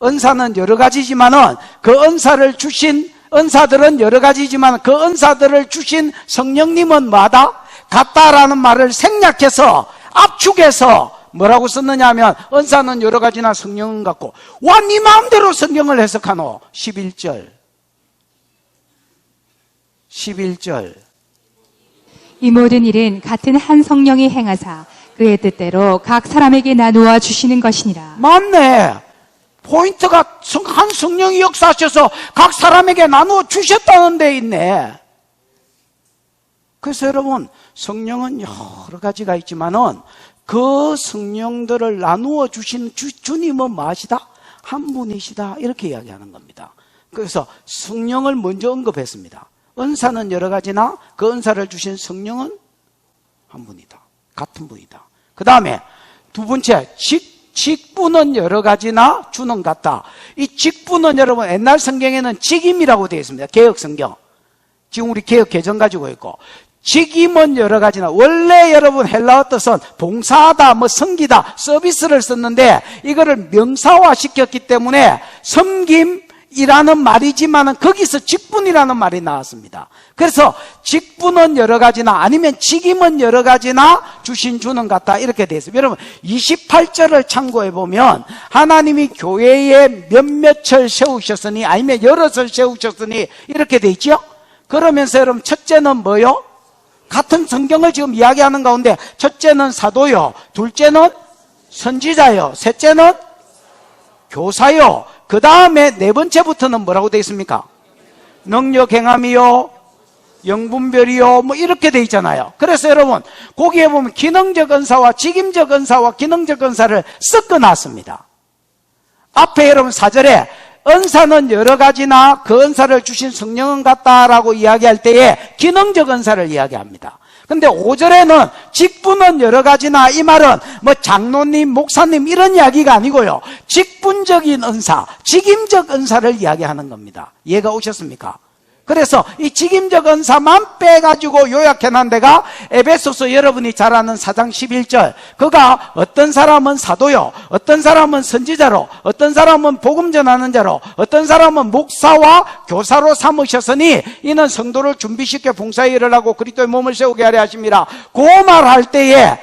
S1: 은사는 여러 가지지만은 그 은사를 주신 은사들은 여러 가지지만 그 은사들을 주신 성령님은 뭐다? 같다라는 말을 생략해서 압축해서 뭐라고 썼느냐 하면 은사는 여러 가지나 성령은 같고 와 네 마음대로 성경을 해석하노. 11절
S2: 이 모든 일은 같은 한 성령이 행하사 그의 뜻대로 각 사람에게 나누어 주시는 것이니라.
S1: 맞네. 포인트가 한 성령이 역사하셔서 각 사람에게 나누어 주셨다는 데 있네. 그래서 여러분, 성령은 여러 가지가 있지만은 그 성령들을 나누어 주신 주님은 무엇이다? 한 분이시다. 이렇게 이야기하는 겁니다. 그래서 성령을 먼저 언급했습니다. 은사는 여러 가지나 그 은사를 주신 성령은 한 분이다. 같은 분이다. 그 다음에 두 번째, 직분은 여러 가지나 주는 같다. 이 직분은 여러분 옛날 성경에는 직임이라고 되어 있습니다. 개혁 성경. 지금 우리 개혁 개정 가지고 있고. 직임은 여러 가지나 원래 여러분 헬라어 뜻은 봉사하다, 뭐 섬기다, 서비스를 썼는데 이거를 명사화 시켰기 때문에 섬김이라는 말이지만은 거기서 직분이라는 말이 나왔습니다. 그래서 직분은 여러 가지나 아니면 직임은 여러 가지나 주신 주는 같다 이렇게 되어 있습니다. 여러분 28절을 참고해 보면 하나님이 교회에 몇몇을 세우셨으니 아니면 여럿을 세우셨으니 이렇게 되어 있죠. 그러면서 여러분 첫째는 뭐요? 같은 성경을 지금 이야기하는 가운데 첫째는 사도요, 둘째는 선지자요, 셋째는 교사요, 그 다음에 네 번째부터는 뭐라고 되어 있습니까? 능력 행함이요, 영분별이요, 뭐 이렇게 되어 있잖아요. 그래서 여러분 거기에 보면 기능적 은사와 직임적 은사와 기능적 은사를 섞어놨습니다. 앞에 여러분 4절에 은사는 여러 가지나 그 은사를 주신 성령은 같다라고 이야기할 때에 기능적 은사를 이야기합니다. 근데 5절에는 직분은 여러 가지나 이 말은 뭐 장로님, 목사님 이런 이야기가 아니고요. 직분적인 은사, 직임적 은사를 이야기하는 겁니다. 이해가 오셨습니까? 그래서 이 직임적 은사만 빼가지고 요약해놓은 데가 에베소서 여러분이 잘 아는 4장 11절. 그가 어떤 사람은 사도요, 어떤 사람은 선지자로, 어떤 사람은 복음 전하는 자로, 어떤 사람은 목사와 교사로 삼으셨으니 이는 성도를 준비시켜 봉사의 일을 하고 그리스도의 몸을 세우게 하려 하심이라. 그 말할 때에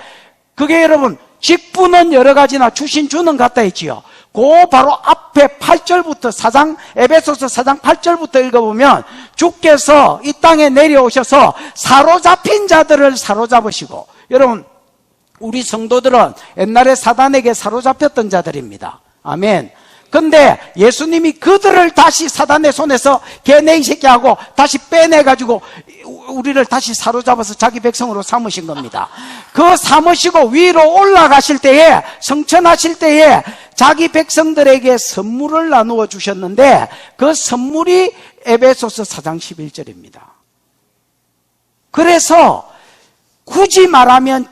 S1: 그게 여러분 직분은 여러 가지나 주신 주는 같다 했지요. 그 바로 앞에 8절부터 에베소서 4장 8절부터 읽어보면 주께서 이 땅에 내려오셔서 사로잡힌 자들을 사로잡으시고, 여러분 우리 성도들은 옛날에 사단에게 사로잡혔던 자들입니다. 아멘. 근데 예수님이 그들을 다시 사단의 손에서 걔네 이 새끼 하고 다시 빼내가지고 우리를 다시 사로잡아서 자기 백성으로 삼으신 겁니다. 그 삼으시고 위로 올라가실 때에, 성천하실 때에 자기 백성들에게 선물을 나누어 주셨는데 그 선물이 에베소서 4장 11절입니다. 그래서 굳이 말하면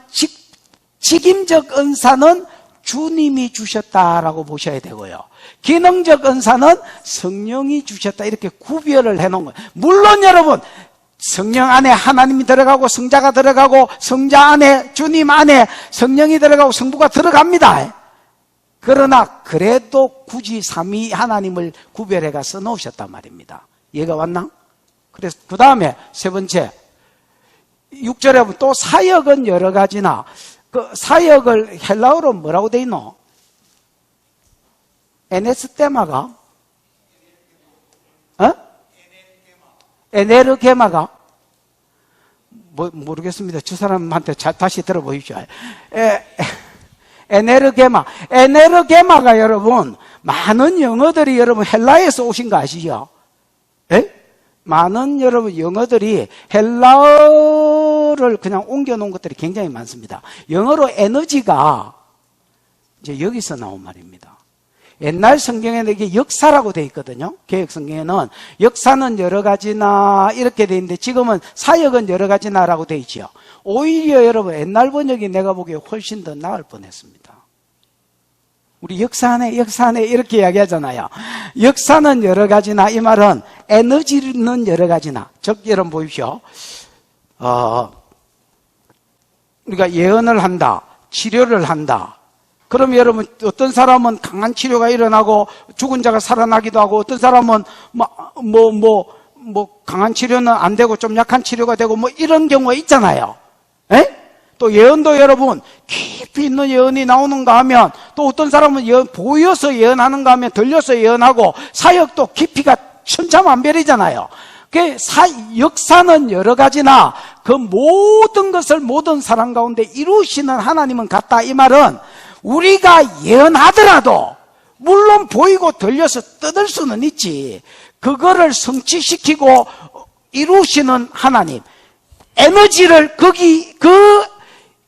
S1: 직임적 은사는 주님이 주셨다라고 보셔야 되고요, 기능적 은사는 성령이 주셨다, 이렇게 구별을 해놓은 거예요. 물론 여러분 성령 안에 하나님이 들어가고 성자가 들어가고 성자 안에 주님 안에 성령이 들어가고 성부가 들어갑니다. 그러나 그래도 굳이 삼위 하나님을 구별해가 써놓으셨단 말입니다. 이해가 왔나? 그래서 그 다음에 세 번째 6절에 보면 또 사역은 여러 가지나, 그 사역을 헬라어로 뭐라고 돼 있노? 에네스테마가? 에네르게마가? 모르겠습니다. 저 사람한테 다시 들어보십시오. 에네르게마가 여러분, 많은 영어들이 여러분 헬라에서 오신 거 아시죠? 에? 많은 여러분 영어들이 헬라어를 그냥 옮겨놓은 것들이 굉장히 많습니다. 영어로 에너지가 이제 여기서 나온 말입니다. 옛날 성경에는 이게 역사라고 되어 있거든요. 개혁 성경에는 역사는 여러 가지나 이렇게 되어 있는데 지금은 사역은 여러 가지나라고 되어 있죠. 오히려 여러분 옛날 번역이 내가 보기에 훨씬 더 나을 뻔했습니다. 우리 역사하네 이렇게 이야기하잖아요. 역사는 여러 가지나, 이 말은 에너지는 여러 가지나. 즉 여러분 보십시오. 우리가 예언을 한다, 치료를 한다. 그럼 여러분 어떤 사람은 강한 치료가 일어나고 죽은 자가 살아나기도 하고, 어떤 사람은 강한 치료는 안 되고 좀 약한 치료가 되고 이런 경우가 있잖아요. 에? 또 예언도 여러분 깊이 있는 예언이 나오는가 하면, 또 어떤 사람은 보여서 예언하는가 하면 들려서 예언하고, 사역도 깊이가 천차만별이잖아요. 역사는 여러 가지나 그 모든 것을 모든 사람 가운데 이루시는 하나님은 같다. 이 말은 우리가 예언하더라도 물론 보이고 들려서 뜯을 수는 있지, 그거를 성취시키고 이루시는 하나님, 에너지를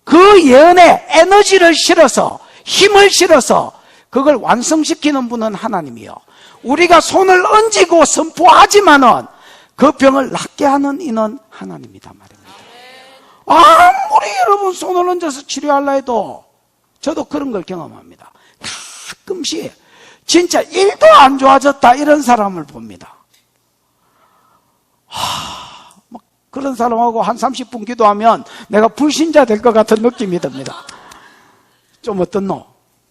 S1: 그 예언에 에너지를 실어서 힘을 실어서 그걸 완성시키는 분은 하나님이요, 우리가 손을 얹고 선포하지만은 그 병을 낫게 하는 이는 하나님이다 말입니다. 아무리 여러분 손을 얹어서 치료하려 해도, 저도 그런 걸 경험합니다. 가끔씩 진짜 1도 안 좋아졌다 이런 사람을 봅니다. 그런 사람하고 한 30분 기도하면 내가 불신자 될 것 같은 느낌이 듭니다. 좀 어떻노?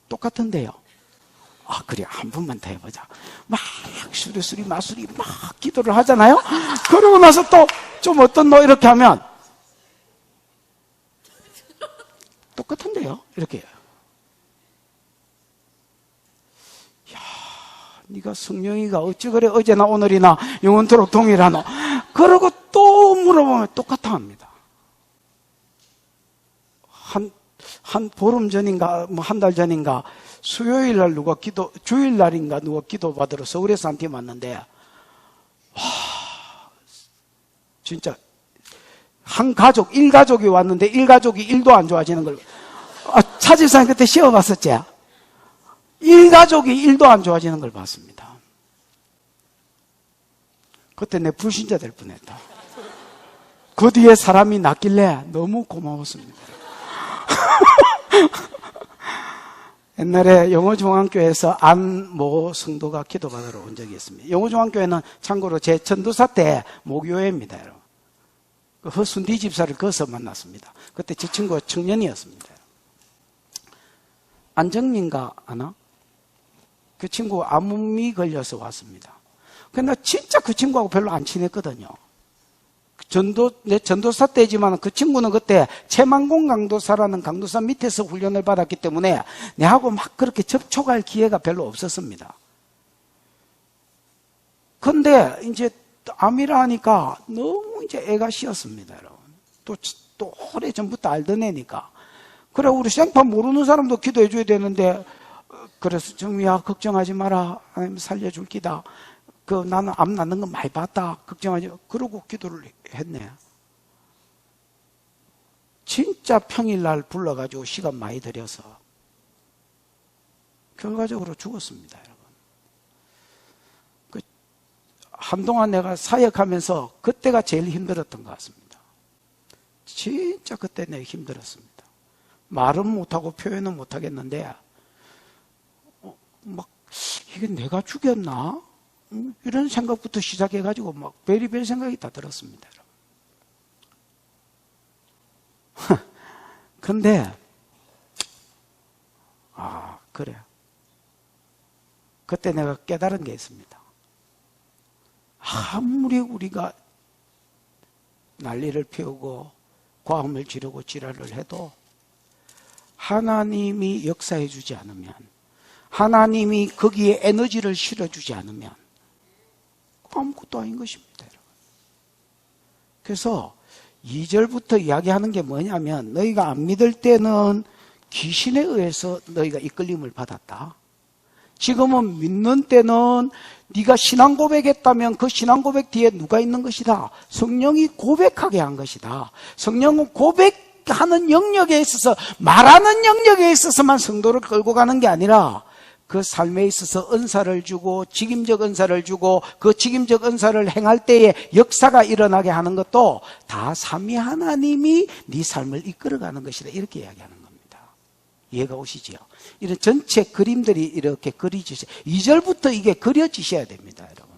S1: 똑같은데요. 그래, 한 번만 더 해보자. 막 수리수리 마수리 막 기도를 하잖아요. 그러고 나서 또 좀 어떻노? 이렇게 하면 똑같은데요. 이렇게. 야, 네가 성령이가 어찌 그래 어제나 오늘이나 영원토록 동일하노? 그러고 또 물어보면 똑같아 합니다. 한 보름 전인가 한 달 전인가 수요일 날 주일 날인가 누가 기도 받으러 서울에서 한 팀 왔는데, 진짜 일가족이 왔는데 일가족이 1도 안 좋아지는 걸, 차지사님 그때 시험 봤었지? 일가족이 1도 안 좋아지는 걸 봤습니다. 그때 내 불신자 될 뻔했다. 그 뒤에 사람이 낫길래 너무 고마웠습니다. 옛날에 영어중앙교회에서 안모 성도가 기도받으러 온 적이 있습니다. 영어중앙교회는 참고로 제 전도사 때 모교회입니다. 여러분. 그 허순디 집사를 거기서 만났습니다. 그때 제 친구가 청년이었습니다. 안정민가 아나? 그 친구 암이 걸려서 왔습니다. 근데 나 진짜 그 친구하고 별로 안 친했거든요. 내 전도사 때지만 그 친구는 그때 최만공 강도사라는 강도사 밑에서 훈련을 받았기 때문에 내하고 막 그렇게 접촉할 기회가 별로 없었습니다. 근데 이제 암이라 하니까 너무 이제 애가 쉬었습니다, 여러분. 또 오래 전부터 알던 애니까. 그래, 우리 생판 모르는 사람도 기도해 줘야 되는데, 그래서 정미야, 걱정하지 마라. 하나님 살려줄 기다. 나는 암 낳는 거 많이 봤다. 걱정하지 마. 그러고 기도를 했네. 진짜 평일날 불러가지고 시간 많이 들여서 결과적으로 죽었습니다, 여러분. 한동안 내가 사역하면서 그때가 제일 힘들었던 것 같습니다. 진짜 그때 내가 힘들었습니다. 말은 못하고 표현은 못하겠는데 막 이게 내가 죽였나? 이런 생각부터 시작해가지고 막 베리베리 생각이 다 들었습니다. 근데 그래. 그때 내가 깨달은 게 있습니다. 아무리 우리가 난리를 피우고 과음을 지르고 지랄을 해도 하나님이 역사해 주지 않으면, 하나님이 거기에 에너지를 실어주지 않으면 아무것도 아닌 것입니다. 그래서 2절부터 이야기하는 게 뭐냐면, 너희가 안 믿을 때는 귀신에 의해서 너희가 이끌림을 받았다. 지금은 믿는 때는 네가 신앙 고백했다면 그 신앙 고백 뒤에 누가 있는 것이다? 성령이 고백하게 한 것이다. 성령은 고백하는 영역에 있어서, 말하는 영역에 있어서만 성도를 끌고 가는 게 아니라 그 삶에 있어서 은사를 주고 직임적 은사를 주고 그 직임적 은사를 행할 때에 역사가 일어나게 하는 것도 다 삼위 하나님이 네 삶을 이끌어가는 것이다. 이렇게 이야기하는 겁니다. 이해가 오시지요? 이런 전체 그림들이 이렇게 그려지셔. 2절부터 이게 그려지셔야 됩니다, 여러분.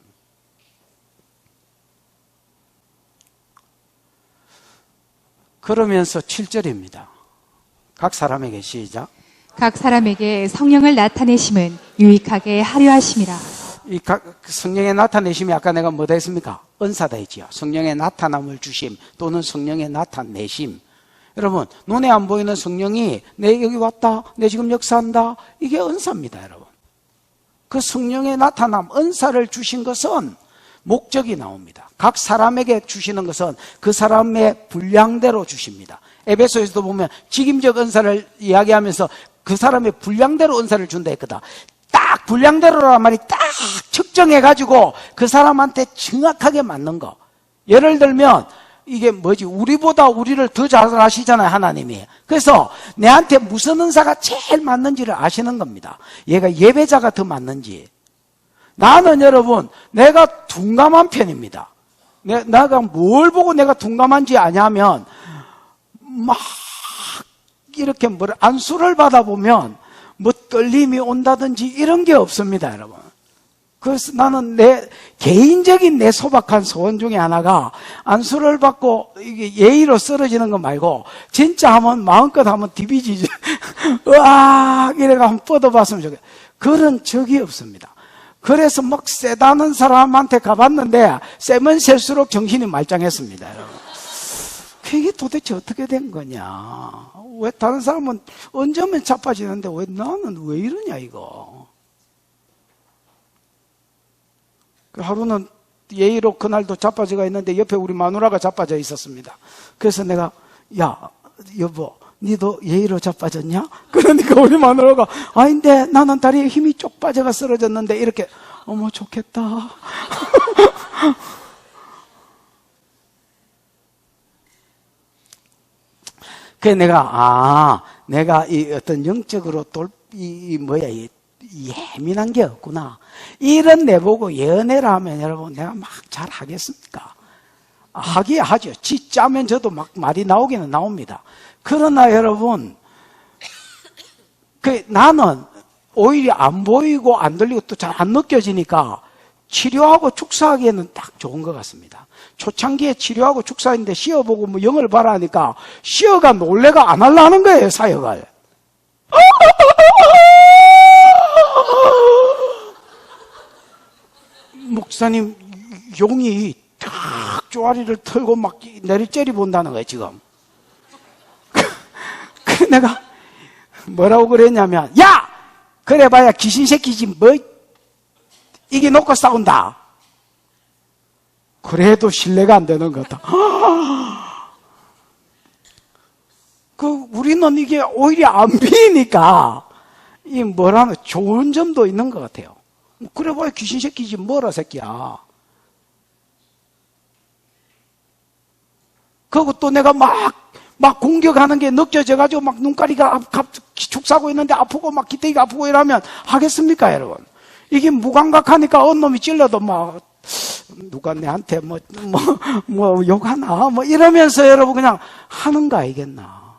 S1: 그러면서 7절입니다. 각 사람에게 시작.
S2: 각 사람에게 성령을 나타내심은 유익하게 하려 하심이라.
S1: 이 성령의 나타내심이 아까 내가 뭐다 했습니까? 은사다 했지요. 성령의 나타남을 주심 또는 성령의 나타내심. 여러분, 눈에 안 보이는 성령이 내 여기 왔다, 내 지금 역사한다, 이게 은사입니다, 여러분. 그 성령의 나타남, 은사를 주신 것은 목적이 나옵니다. 각 사람에게 주시는 것은 그 사람의 분량대로 주십니다. 에베소에서도 보면 직임적 은사를 이야기하면서 그 사람의 분량대로 은사를 준다 했거든. 딱 분량대로란 말이 딱 측정해가지고 그 사람한테 정확하게 맞는 거. 예를 들면 이게 뭐지? 우리보다 우리를 더 잘 아시잖아요, 하나님이. 그래서 내한테 무슨 은사가 제일 맞는지를 아시는 겁니다. 얘가 예배자가 더 맞는지. 나는 여러분, 내가 둔감한 편입니다. 내가 뭘 보고 내가 둔감한지 아냐면 막 이렇게 안수를 받아보면 뭐 떨림이 온다든지 이런 게 없습니다, 여러분. 그래서 나는 내 개인적인 내 소박한 소원 중에 하나가 안수를 받고 이게 예의로 쓰러지는 거 말고 진짜 한번 마음껏 한번 디비지지 으악 이래가 한번 뻗어봤으면 좋겠어요. 그런 적이 없습니다. 그래서 막 세다는 사람한테 가봤는데 세면 셀수록 정신이 말짱했습니다, 여러분. 그게 도대체 어떻게 된 거냐? 왜 다른 사람은 언제 오면 자빠지는데 왜 나는 왜 이러냐 이거. 하루는 예의로 그날도 자빠져가 있는데 옆에 우리 마누라가 자빠져 있었습니다. 그래서 내가 야 여보 니도 예의로 자빠졌냐? 그러니까 우리 마누라가 아닌데 나는 다리에 힘이 쪽 빠져가 쓰러졌는데 이렇게 어머 좋겠다. 그래 내가 이 어떤 영적으로 이 예민한 게 없구나. 이런 내보고 예언해라 하면 여러분 내가 막 잘하겠습니까? 하기야 하죠. 지 짜면 저도 막 말이 나오기는 나옵니다. 그러나 여러분 나는 오히려 안 보이고 안 들리고 또 잘 안 느껴지니까 치료하고 축사하기에는 딱 좋은 것 같습니다. 초창기에 치료하고 축사했는데 쉬어보고 뭐 영을 봐라 하니까 쉬어가 놀래가 안 하려는 거예요, 사역을. 목사님, 용이 탁 쪼아리를 털고 막 내리째리 본다는 거예요, 지금. 그래 내가 뭐라고 그랬냐면, 야! 그래봐야 귀신 새끼지, 뭐, 이게 놓고 싸운다. 그래도 신뢰가 안 되는 거다. 우리는 이게 오히려 안 비니까, 이 뭐라는 좋은 점도 있는 것 같아요. 그래봐야 귀신 새끼지, 뭐라 새끼야. 그리고 또 내가 막 공격하는 게 느껴져가지고 막 눈가리가 축사고 있는데 아프고 막 기대기가 아프고 이러면 하겠습니까, 여러분? 이게 무감각하니까 어느 놈이 찔러도 막 누가 내한테 뭐 욕하나 뭐 이러면서 여러분 그냥 하는 거 아니겠나.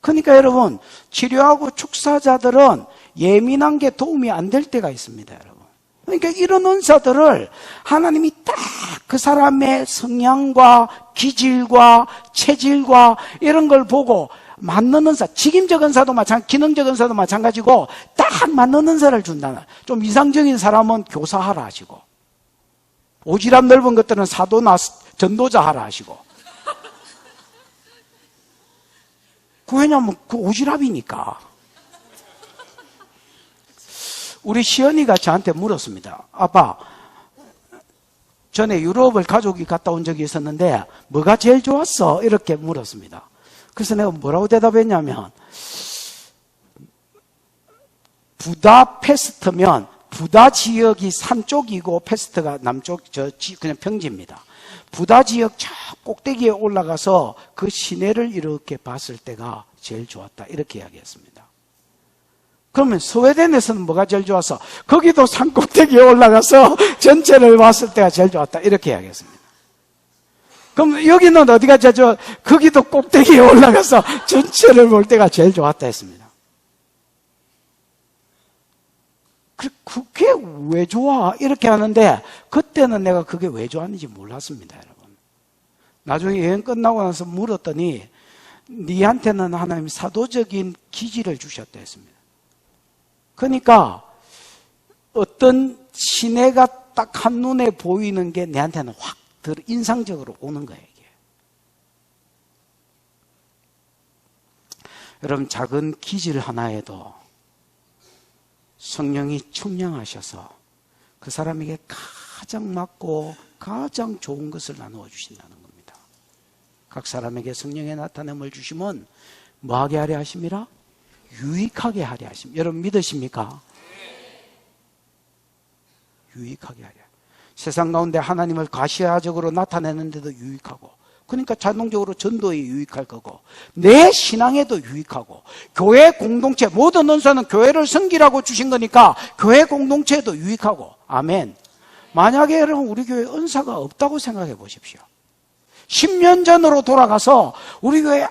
S1: 그러니까 여러분 치료하고 축사자들은 예민한 게 도움이 안 될 때가 있습니다, 여러분. 그러니까 이런 은사들을 하나님이 딱 그 사람의 성향과 기질과 체질과 이런 걸 보고 맞는 은사, 직임적 은사도 마찬가지, 기능적 은사도 마찬가지고 딱 맞는 은사를 준다는. 좀 이상적인 사람은 교사하라 하시고, 오지랖 넓은 것들은 사도나 전도자 하라 하시고. 왜냐면 그 오지랖이니까. 우리 시연이가 저한테 물었습니다. 아빠, 전에 유럽을 가족이 갔다 온 적이 있었는데 뭐가 제일 좋았어? 이렇게 물었습니다. 그래서 내가 뭐라고 대답했냐면, 부다페스트면 부다 지역이 산 쪽이고 페스트가 남쪽 그냥 평지입니다. 부다 지역 저 꼭대기에 올라가서 그 시내를 이렇게 봤을 때가 제일 좋았다. 이렇게 이야기했습니다. 그러면 스웨덴에서는 뭐가 제일 좋았어? 거기도 산 꼭대기에 올라가서 전체를 봤을 때가 제일 좋았다. 이렇게 이야기했습니다. 그럼 여기는 어디가 제일 좋아? 거기도 꼭대기에 올라가서 전체를 볼 때가 제일 좋았다 했습니다. 그게 왜 좋아? 이렇게 하는데 그때는 내가 그게 왜 좋았는지 몰랐습니다, 여러분. 나중에 여행 끝나고 나서 물었더니 니한테는 하나님 사도적인 기질을 주셨다 했습니다. 그러니까 어떤 시내가 딱 한눈에 보이는 게 내한테는 확 인상적으로 오는 거예요, 이게. 여러분, 작은 기질 하나에도 성령이 충량하셔서 그 사람에게 가장 맞고 가장 좋은 것을 나누어 주신다는 겁니다. 각 사람에게 성령의 나타남을 주시면 뭐하게 하려 하심이라? 유익하게 하려 하심. 여러분 믿으십니까? 유익하게 하려. 세상 가운데 하나님을 가시화적으로 나타내는데도 유익하고, 그러니까 자동적으로 전도에 유익할 거고, 내 신앙에도 유익하고, 교회 공동체, 모든 은사는 교회를 섬기라고 주신 거니까 교회 공동체에도 유익하고. 아멘. 만약에 여러분 우리 교회에 은사가 없다고 생각해 보십시오. 10년 전으로 돌아가서 우리 교회에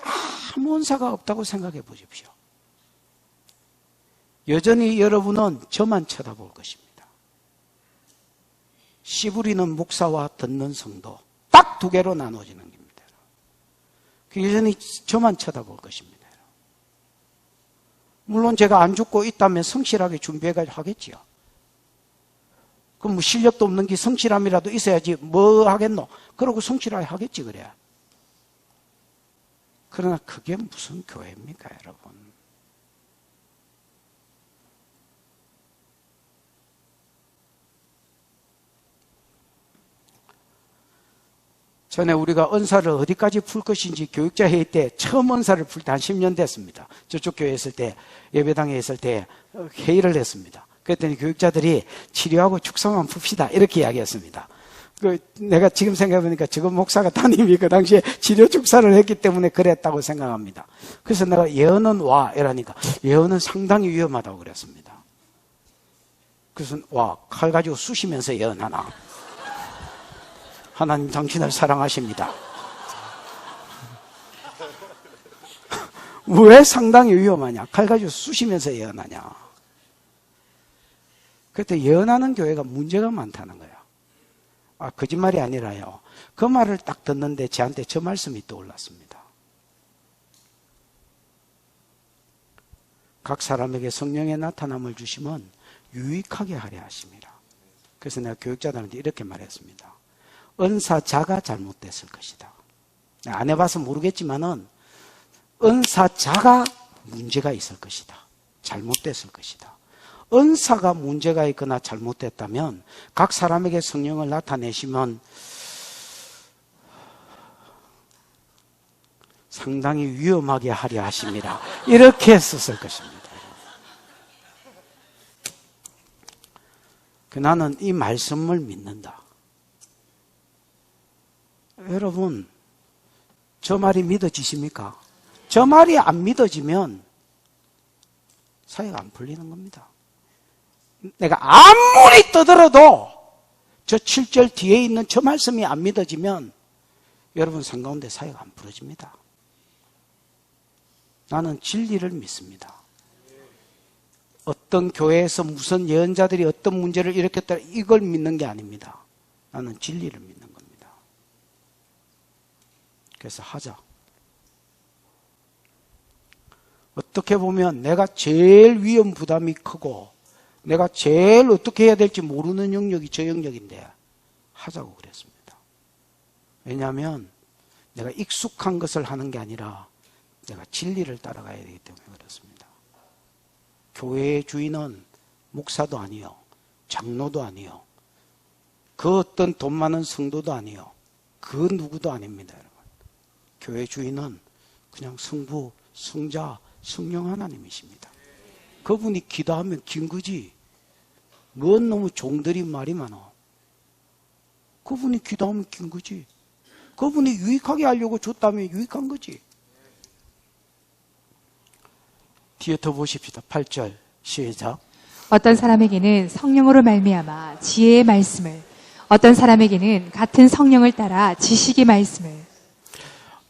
S1: 아무 은사가 없다고 생각해 보십시오. 여전히 여러분은 저만 쳐다볼 것입니다. 씨 부리는 목사와 듣는 성도, 딱 두 개로 나눠지는 겁니다. 여전히 저만 쳐다볼 것입니다. 물론 제가 안 죽고 있다면 성실하게 준비해가지고 하겠지요. 그럼 뭐 실력도 없는 게 성실함이라도 있어야지 뭐 하겠노? 그러고 성실하게 하겠지 그래야. 그러나 그게 무슨 교회입니까, 여러분? 전에 우리가 은사를 어디까지 풀 것인지 교육자 회의 때 처음 은사를 풀 때 한 10년 됐습니다. 저쪽 교회에 있을 때, 예배당에 있을 때 회의를 했습니다. 그랬더니 교육자들이 치료하고 축사만 풉시다 이렇게 이야기했습니다. 내가 지금 생각해보니까 지금 목사가 담임이 그 당시에 치료 축사를 했기 때문에 그랬다고 생각합니다. 그래서 내가 예언은 와 이러니까 예언은 상당히 위험하다고 그랬습니다. 그래서 와, 칼 가지고 쑤시면서 예언하나? 하나님 당신을 사랑하십니다. 왜 상당히 위험하냐? 칼 가지고 쑤시면서 예언하냐? 그때 예언하는 교회가 문제가 많다는 거예요. 거짓말이 아니라요. 그 말을 딱 듣는데 저한테 저 말씀이 떠올랐습니다. 각 사람에게 성령의 나타남을 주시면 유익하게 하려 하십니다. 그래서 내가 교육자들한테 이렇게 말했습니다. 은사자가 잘못됐을 것이다. 안 해봐서 모르겠지만은 은사자가 문제가 있을 것이다. 잘못됐을 것이다. 은사가 문제가 있거나 잘못됐다면 각 사람에게 성령을 나타내시면 상당히 위험하게 하려 하십니다. 이렇게 썼을 것입니다. 나는 이 말씀을 믿는다. 여러분, 저 말이 믿어지십니까? 저 말이 안 믿어지면 사회가 안 풀리는 겁니다. 내가 아무리 떠들어도 저 7절 뒤에 있는 저 말씀이 안 믿어지면 여러분 삶 가운데 사회가 안 풀어집니다. 나는 진리를 믿습니다. 어떤 교회에서 무슨 예언자들이 어떤 문제를 일으켰다 이걸 믿는 게 아닙니다. 나는 진리를 믿는 겁니다. 그래서 하자. 어떻게 보면 내가 제일 위험 부담이 크고 내가 제일 어떻게 해야 될지 모르는 영역이 저 영역인데 하자고 그랬습니다. 왜냐하면 내가 익숙한 것을 하는 게 아니라 내가 진리를 따라가야 되기 때문에 그렇습니다. 교회의 주인은 목사도 아니요, 장로도 아니요, 그 어떤 돈 많은 성도도 아니요, 그 누구도 아닙니다, 여러분. 교회 주인은 그냥 성부, 성자, 성령 하나님이십니다. 그분이 기도하면 긴 거지. 뭔 너무 종들이 말이 많아. 그분이 기도하면 긴 거지. 그분이 유익하게 하려고 줬다면 유익한 거지. 뒤에 더 보십시다. 8절 시작.
S2: 어떤 사람에게는 성령으로 말미암아 지혜의 말씀을, 어떤 사람에게는 같은 성령을 따라 지식의 말씀을.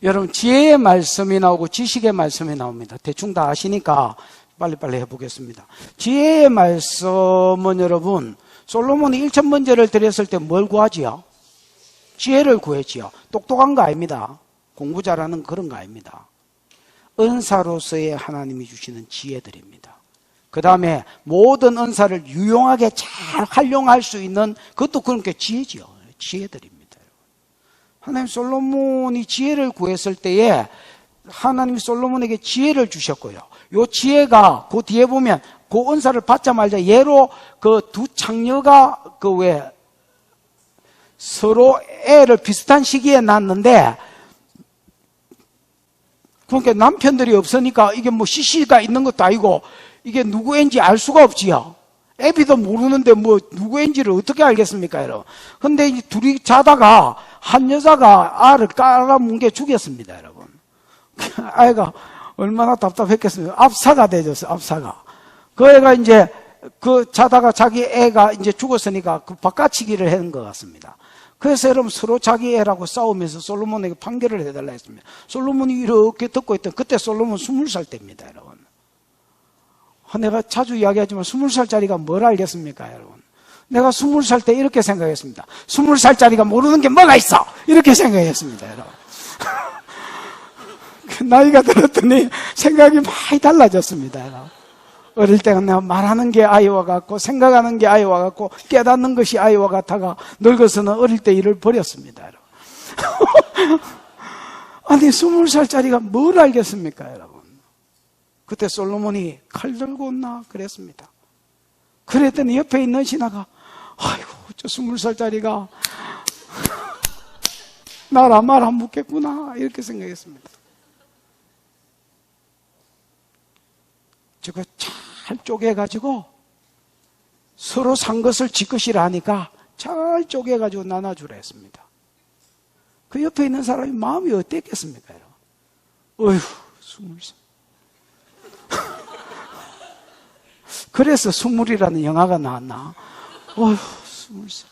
S1: 여러분, 지혜의 말씀이 나오고 지식의 말씀이 나옵니다. 대충 다 아시니까 빨리빨리 해보겠습니다. 지혜의 말씀은 여러분, 솔로몬이 1,000번제를 드렸을 때 뭘 구하지요? 지혜를 구했지요. 똑똑한 거 아닙니다. 공부 잘하는 그런 거 아닙니다. 은사로서의 하나님이 주시는 지혜들입니다. 그 다음에 모든 은사를 유용하게 잘 활용할 수 있는 그것도 그런 게 지혜지요. 지혜들입니다. 하나님 솔로몬이 지혜를 구했을 때에 하나님이 솔로몬에게 지혜를 주셨고요. 요 지혜가 그 뒤에 보면 그 은사를 받자마자 예로 그 두 창녀가 그 왜 서로 애를 비슷한 시기에 낳았는데 그러니까 남편들이 없으니까 이게 뭐 시시가 있는 것도 아니고 이게 누구인지 알 수가 없지요. 애비도 모르는데 뭐 누구인지를 어떻게 알겠습니까, 여러분? 근데 이 둘이 자다가 한 여자가 알을 깔아뭉개 죽였습니다, 여러분. 아이가 얼마나 답답했겠습니까? 압사가 되졌어요, 압사가. 그 애가 이제 그 자다가 자기 애가 이제 죽었으니까 그 바꿔치기를 한 것 같습니다. 그래서 여러분 서로 자기 애라고 싸우면서 솔로몬에게 판결을 해달라 했습니다. 솔로몬이 이렇게 듣고 있던 그때 솔로몬 20살 때입니다, 여러분. 내가 자주 이야기하지만 20살짜리가 뭘 알겠습니까, 여러분? 내가 20살 때 이렇게 생각했습니다. 20살짜리가 모르는 게 뭐가 있어! 이렇게 생각했습니다, 여러분. 나이가 들었더니 생각이 많이 달라졌습니다, 여러분. 어릴 때는 내가 말하는 게 아이와 같고 생각하는 게 아이와 같고 깨닫는 것이 아이와 같아가 늙어서는 어릴 때 일을 버렸습니다, 여러분. 아니 20살짜리가 뭘 알겠습니까, 여러분? 그때 솔로몬이 칼 들고 온나 그랬습니다. 그랬더니 옆에 있는 신하가 아이고 저 20살짜리가 나라 말 안 묻겠구나 이렇게 생각했습니다. 저거 잘 쪼개가지고 서로 산 것을 지 것이라 하니까 잘 쪼개가지고 나눠주라 했습니다. 그 옆에 있는 사람이 마음이 어땠겠습니까? 어휴 20살. 그래서 스물이라는 영화가 나왔나? 어휴 20살.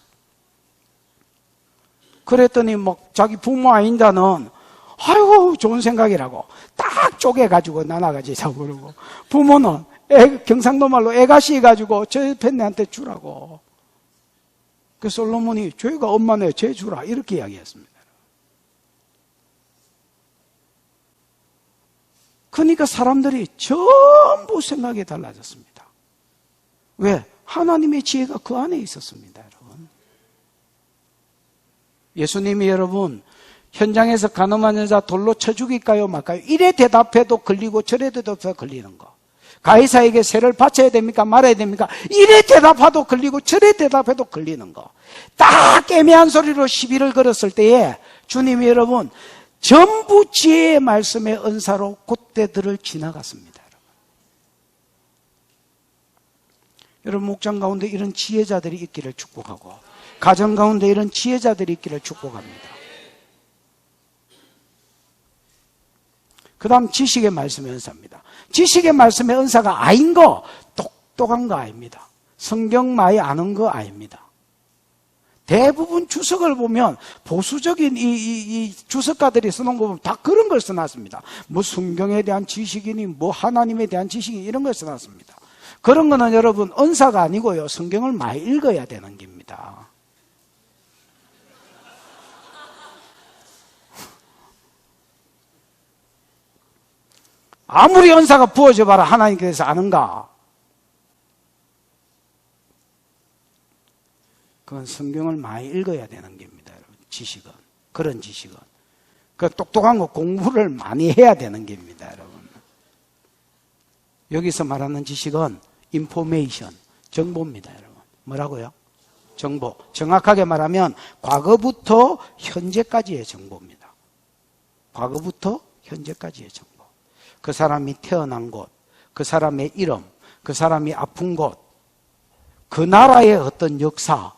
S1: 그랬더니 막 자기 부모 아닌다는 아이고 좋은 생각이라고 딱 쪼개가지고 나눠가지고 그러고, 부모는 경상도 말로 애가시 해가지고 저 팬네한테 주라고. 그 솔로몬이 저희가 엄마네 쟤 주라 이렇게 이야기했습니다. 그러니까 사람들이 전부 생각이 달라졌습니다. 왜? 하나님의 지혜가 그 안에 있었습니다, 여러분. 예수님이 여러분 현장에서 가늠한 여자 돌로 쳐 죽일까요 말까요? 이래 대답해도 걸리고 저래 대답해도 걸리는 거. 가이사에게 세를 바쳐야 됩니까 말아야 됩니까? 이래 대답해도 걸리고 저래 대답해도 걸리는 거. 딱 애매한 소리로 시비를 걸었을 때에 주님이 여러분 전부 지혜의 말씀의 은사로 그때들을 지나갔습니다. 여러분 목장 가운데 이런 지혜자들이 있기를 축복하고 가정 가운데 이런 지혜자들이 있기를 축복합니다. 그 다음 지식의 말씀의 은사입니다. 지식의 말씀의 은사가 아닌 거, 똑똑한 거 아닙니다. 성경 많이 아는 거 아닙니다. 대부분 주석을 보면 보수적인 이 주석가들이 써놓은 거 보면 다 그런 걸 써놨습니다. 뭐 성경에 대한 지식이니 뭐 하나님에 대한 지식이니 이런 걸 써놨습니다. 그런 거는 여러분 은사가 아니고요. 성경을 많이 읽어야 되는 겁니다. 아무리 은사가 부어져 봐라 하나님께서 아는가? 그건 성경을 많이 읽어야 되는 겁니다, 여러분. 지식은. 그런 지식은. 그 똑똑한 거 공부를 많이 해야 되는 겁니다, 여러분. 여기서 말하는 지식은 인포메이션, 정보입니다, 여러분. 뭐라고요? 정보. 정확하게 말하면 과거부터 현재까지의 정보입니다. 과거부터 현재까지의 정보. 그 사람이 태어난 곳, 그 사람의 이름, 그 사람이 아픈 곳, 그 나라의 어떤 역사,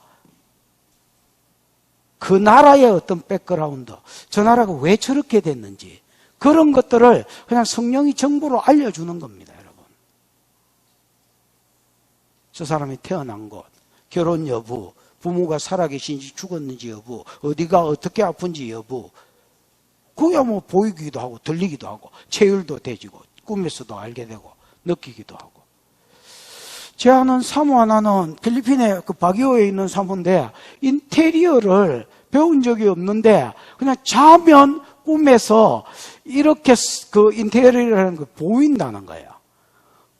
S1: 그 나라의 어떤 백그라운드, 저 나라가 왜 저렇게 됐는지 그런 것들을 그냥 성령이 정보로 알려주는 겁니다, 여러분. 저 사람이 태어난 곳, 결혼 여부, 부모가 살아계신지 죽었는지 여부, 어디가 어떻게 아픈지 여부, 그게 뭐 보이기도 하고 들리기도 하고 체율도 되지고 꿈에서도 알게 되고 느끼기도 하고. 제 아는 사모 하나는 필리핀의 그 바기오에 있는 사모인데 인테리어를 배운 적이 없는데 그냥 자면 꿈에서 이렇게 그 인테리어라는 거 보인다는 거예요.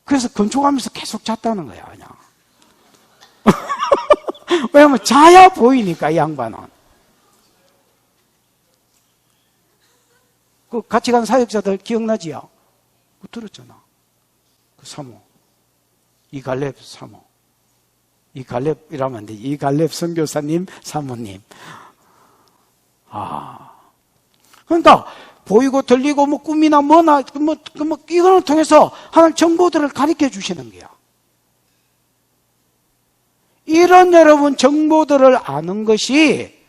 S1: 그래서 건축하면서 계속 잤다는 거야, 그냥. 왜냐면 자야 보이니까, 이 양반은. 그 같이 간 사역자들 기억나지요? 그 들었잖아. 그 사모. 이갈렙 사모. 이갈렙이라면 안 돼. 이갈렙 선교사님, 사모님. 그러니까, 보이고 들리고 뭐 꿈이나 뭐나, 이거를 통해서 하나님 정보들을 가르쳐 주시는 거야. 이런 여러분 정보들을 아는 것이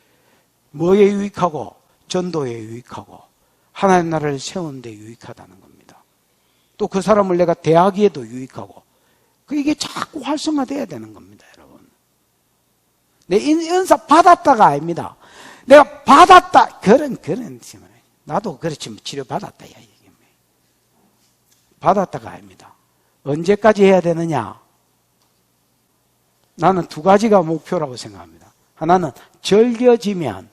S1: 뭐에 유익하고, 전도에 유익하고, 하나님 나라를 세우는 데 유익하다는 겁니다. 또 그 사람을 내가 대하기에도 유익하고, 이게 자꾸 활성화돼야 되는 겁니다, 여러분. 내 은사 받았다가 아닙니다. 내가 받았다, 그런, 나도 그렇지, 치료받았다, 야, 이게. 받았다가 아닙니다. 언제까지 해야 되느냐? 나는 두 가지가 목표라고 생각합니다. 하나는 절겨지면,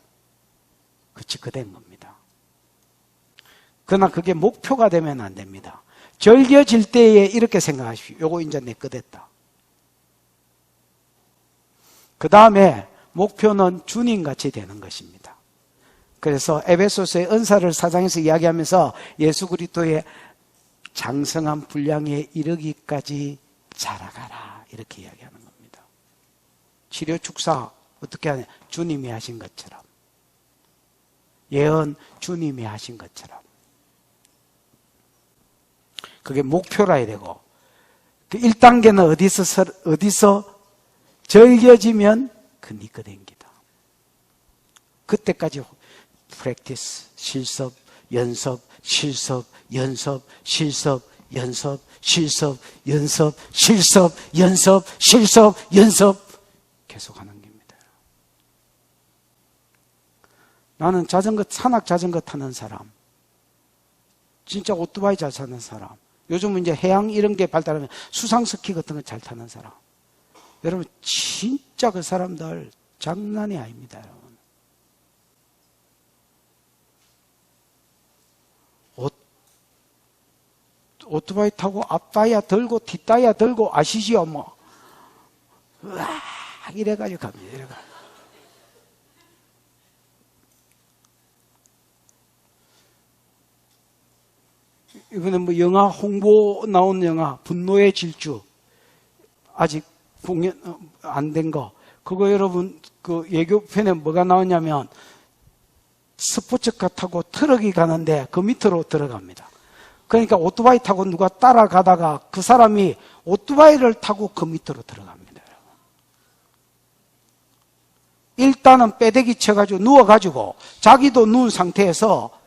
S1: 그치, 그된 겁니다. 그러나 그게 목표가 되면 안 됩니다. 절겨질 때에 이렇게 생각하십시오. 요거 이제 내 거 됐다. 그 다음에 목표는 주님같이 되는 것입니다. 그래서 에베소서의 은사를 4장에서 이야기하면서 예수 그리스도의 장성한 분량에 이르기까지 자라가라, 이렇게 이야기하는 겁니다. 치료 축사 어떻게 하냐? 주님이 하신 것처럼, 예언 주님이 하신 것처럼. 그게 목표라 해야 되고, 그 1단계는 어디서 절겨지면 그 니꺼 된기다. 그때까지 프랙티스, 실습, 연습, 실습, 연습, 실습, 연습, 실습, 연습, 실습, 연습, 실습, 연습 계속하는 겁니다. 나는 산악 자전거 타는 사람 진짜 오토바이 잘 타는 사람. 요즘은 이제 해양 이런 게 발달하면 수상스키 같은 거 잘 타는 사람. 여러분, 진짜 그 사람들 장난이 아닙니다, 여러분. 오토바이 타고 앞다이아 들고 뒷다이아 들고 아시지요, 뭐. 으악, 이래가지고 갑니다, 이래가지고. 이번에 뭐 영화 홍보 나온 영화 분노의 질주 아직 공연 안 된 거 그거 여러분 그 예고편에 뭐가 나오냐면 스포츠카 타고 트럭이 가는데 그 밑으로 들어갑니다. 그러니까 오토바이 타고 누가 따라가다가 그 사람이 오토바이를 타고 그 밑으로 들어갑니다. 일단은 빼대기 쳐가지고 누워가지고 자기도 누운 상태에서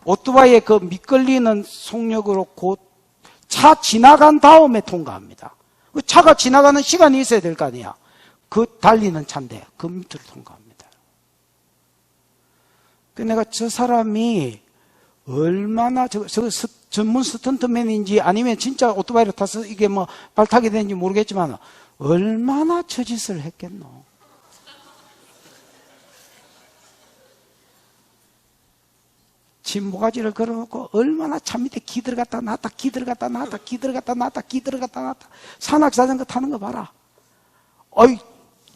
S1: 오토바이의 그 미끌리는 속력으로 곧 차 지나간 다음에 통과합니다. 그 차가 지나가는 시간이 있어야 될 거 아니야. 그 달리는 차인데 그 밑으로 통과합니다. 그 내가 저 사람이 얼마나 저 전문 스턴트맨인지 아니면 진짜 오토바이를 타서 이게 뭐 발타게 되는지 모르겠지만 얼마나 저 짓을 했겠노. 진모가지를 걸어놓고 얼마나 차 밑에 기 들어갔다 놨다 기 들어갔다 놨다 기 들어갔다 놨다 기 들어갔다 놨다. 산악자전거 타는 거 봐라. 어이,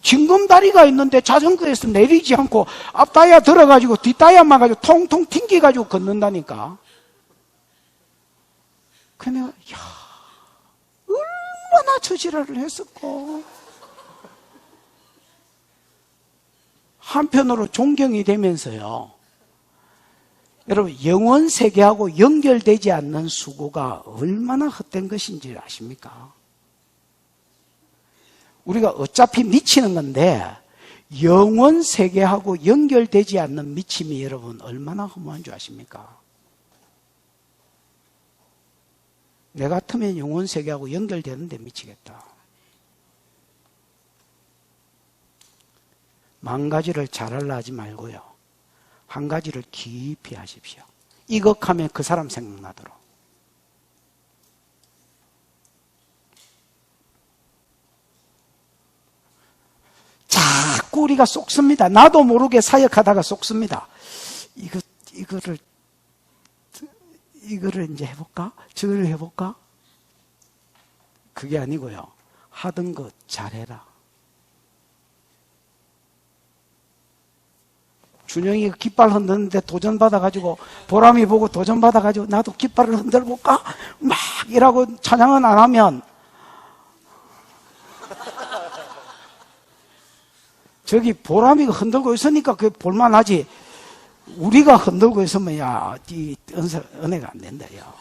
S1: 징검다리가 있는데 자전거에서 내리지 않고 앞다이아 들어가지고 뒷다이아만 가지고 통통 튕겨가지고 걷는다니까. 그 내가 야 얼마나 저 지랄을 했었고. 한편으로 존경이 되면서요. 여러분, 영원 세계하고 연결되지 않는 수고가 얼마나 헛된 것인지 아십니까? 우리가 어차피 미치는 건데 영원 세계하고 연결되지 않는 미침이 여러분 얼마나 허무한 줄 아십니까? 내 같으면 영원 세계하고 연결되는데 미치겠다. 만 가지를 잘하려 하지 말고요. 한 가지를 깊이 하십시오. 이것하면 그 사람 생각나도록. 자꾸 우리가 쏙습니다. 나도 모르게 사역하다가 쏙습니다. 이거를 이제 해볼까? 저걸 해볼까? 그게 아니고요. 하던 거 잘해라. 준영이가 깃발 흔드는데 도전받아가지고 보람이 보고 도전받아가지고 나도 깃발을 흔들어볼까? 막 이라고 찬양은 안 하면 저기 보람이가 흔들고 있으니까 그게 볼만하지. 우리가 흔들고 있으면 야, 이 은혜가 안 된다. 야.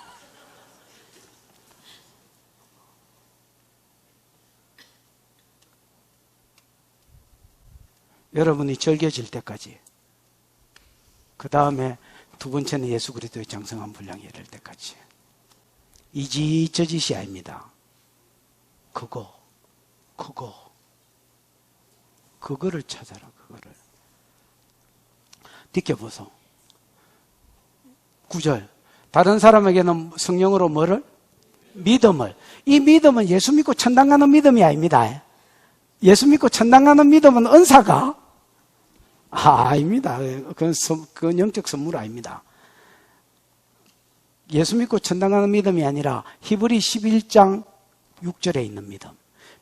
S1: 여러분이 절개질 때까지, 그 다음에 두 번째는 예수 그리스도의 장성한 분량에 이를 때까지. 이짓저짓이 아닙니다. 그거를 찾아라. 그거를 느껴보소. 9절. 다른 사람에게는 성령으로 뭐를? 믿음을. 이 믿음은 예수 믿고 천당 가는 믿음이 아닙니다. 예수 믿고 천당 가는 믿음은 은사가? 아닙니다. 그건 영적 선물 아닙니다. 예수 믿고 천당 가는 믿음이 아니라 히브리 11장 6절에 있는 믿음.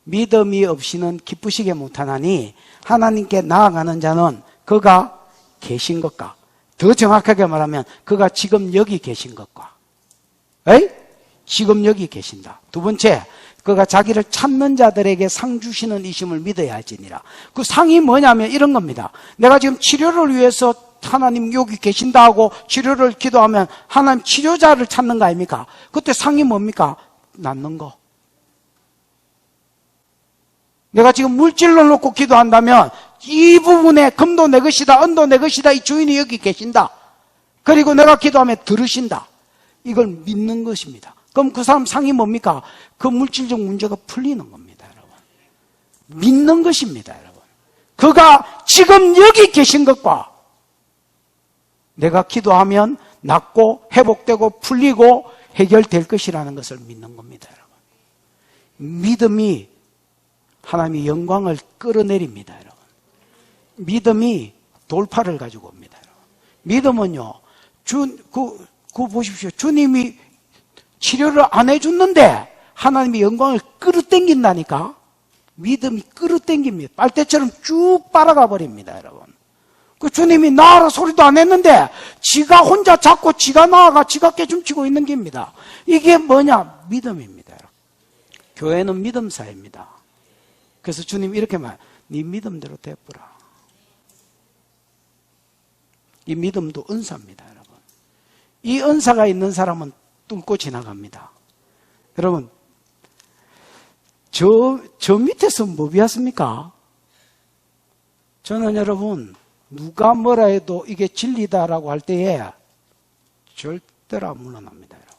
S1: 믿음이 없이는 기쁘시게 못하나니 하나님께 나아가는 자는 그가 계신 것과, 더 정확하게 말하면 그가 지금 여기 계신 것과, 에이? 지금 여기 계신다. 두 번째, 그가 자기를 찾는 자들에게 상 주시는 이심을 믿어야 할지니라. 그 상이 뭐냐면 이런 겁니다. 내가 지금 치료를 위해서 하나님 여기 계신다 하고 치료를 기도하면 하나님 치료자를 찾는 거 아닙니까? 그때 상이 뭡니까? 낫는 거. 내가 지금 물질로 놓고 기도한다면 이 부분에 금도 내 것이다, 은도 내 것이다, 이 주인이 여기 계신다. 그리고 내가 기도하면 들으신다. 이걸 믿는 것입니다. 그럼 그 사람 상이 뭡니까? 그 물질적 문제가 풀리는 겁니다, 여러분. 믿는 것입니다, 여러분. 그가 지금 여기 계신 것과 내가 기도하면 낫고 회복되고 풀리고 해결될 것이라는 것을 믿는 겁니다, 여러분. 믿음이 하나님의 영광을 끌어내립니다, 여러분. 믿음이 돌파를 가지고 옵니다, 여러분. 믿음은요, 보십시오. 주님이 치료를 안 해줬는데 하나님의 영광을 끌어당긴다니까. 믿음이 끌어당깁니다. 빨대처럼 쭉 빨아가 버립니다, 여러분. 그 주님이 나와라 소리도 안 했는데 지가 혼자 잡고 지가 나와가 지가 깨춤치고 있는 겁니다. 이게 뭐냐? 믿음입니다, 여러분. 교회는 믿음사입니다. 그래서 주님이 이렇게 네 믿음대로 되어보라. 이 믿음도 은사입니다, 여러분. 이 은사가 있는 사람은 뚫고 지나갑니다. 여러분, 저 밑에서 뭐 배웠습니까? 저는 여러분, 누가 뭐라 해도 이게 진리다라고 할 때에 절대로 안 물러납니다, 여러분.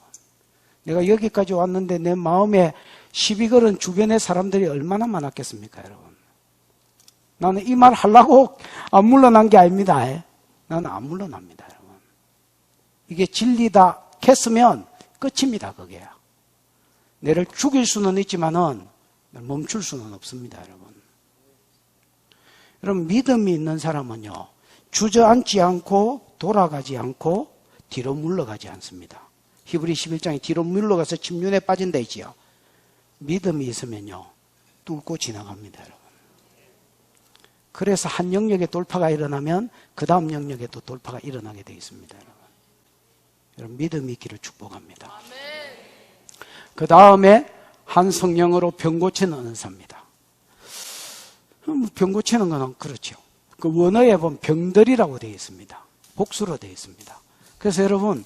S1: 내가 여기까지 왔는데 내 마음에 시비 걸은 주변의 사람들이 얼마나 많았겠습니까, 여러분? 나는 이 말 하려고 안 물러난 게 아닙니다. 나는 안 물러납니다, 여러분. 이게 진리다 했으면 끝입니다, 그게. 내를 죽일 수는 있지만은 멈출 수는 없습니다, 여러분. 여러분, 믿음이 있는 사람은요, 주저앉지 않고 돌아가지 않고 뒤로 물러가지 않습니다. 히브리 11장에 뒤로 물러가서 침륜에 빠진다 있지요. 믿음이 있으면요, 뚫고 지나갑니다, 여러분. 그래서 한 영역에 돌파가 일어나면 그 다음 영역에도 돌파가 일어나게 되어 있습니다, 여러분. 여러분, 믿음이 있기를 축복합니다. 그 다음에 한 성령으로 병 고치는 은사입니다. 병 고치는 거는 그렇죠. 그 원어에 보면 병들이라고 되어 있습니다. 복수로 되어 있습니다. 그래서 여러분,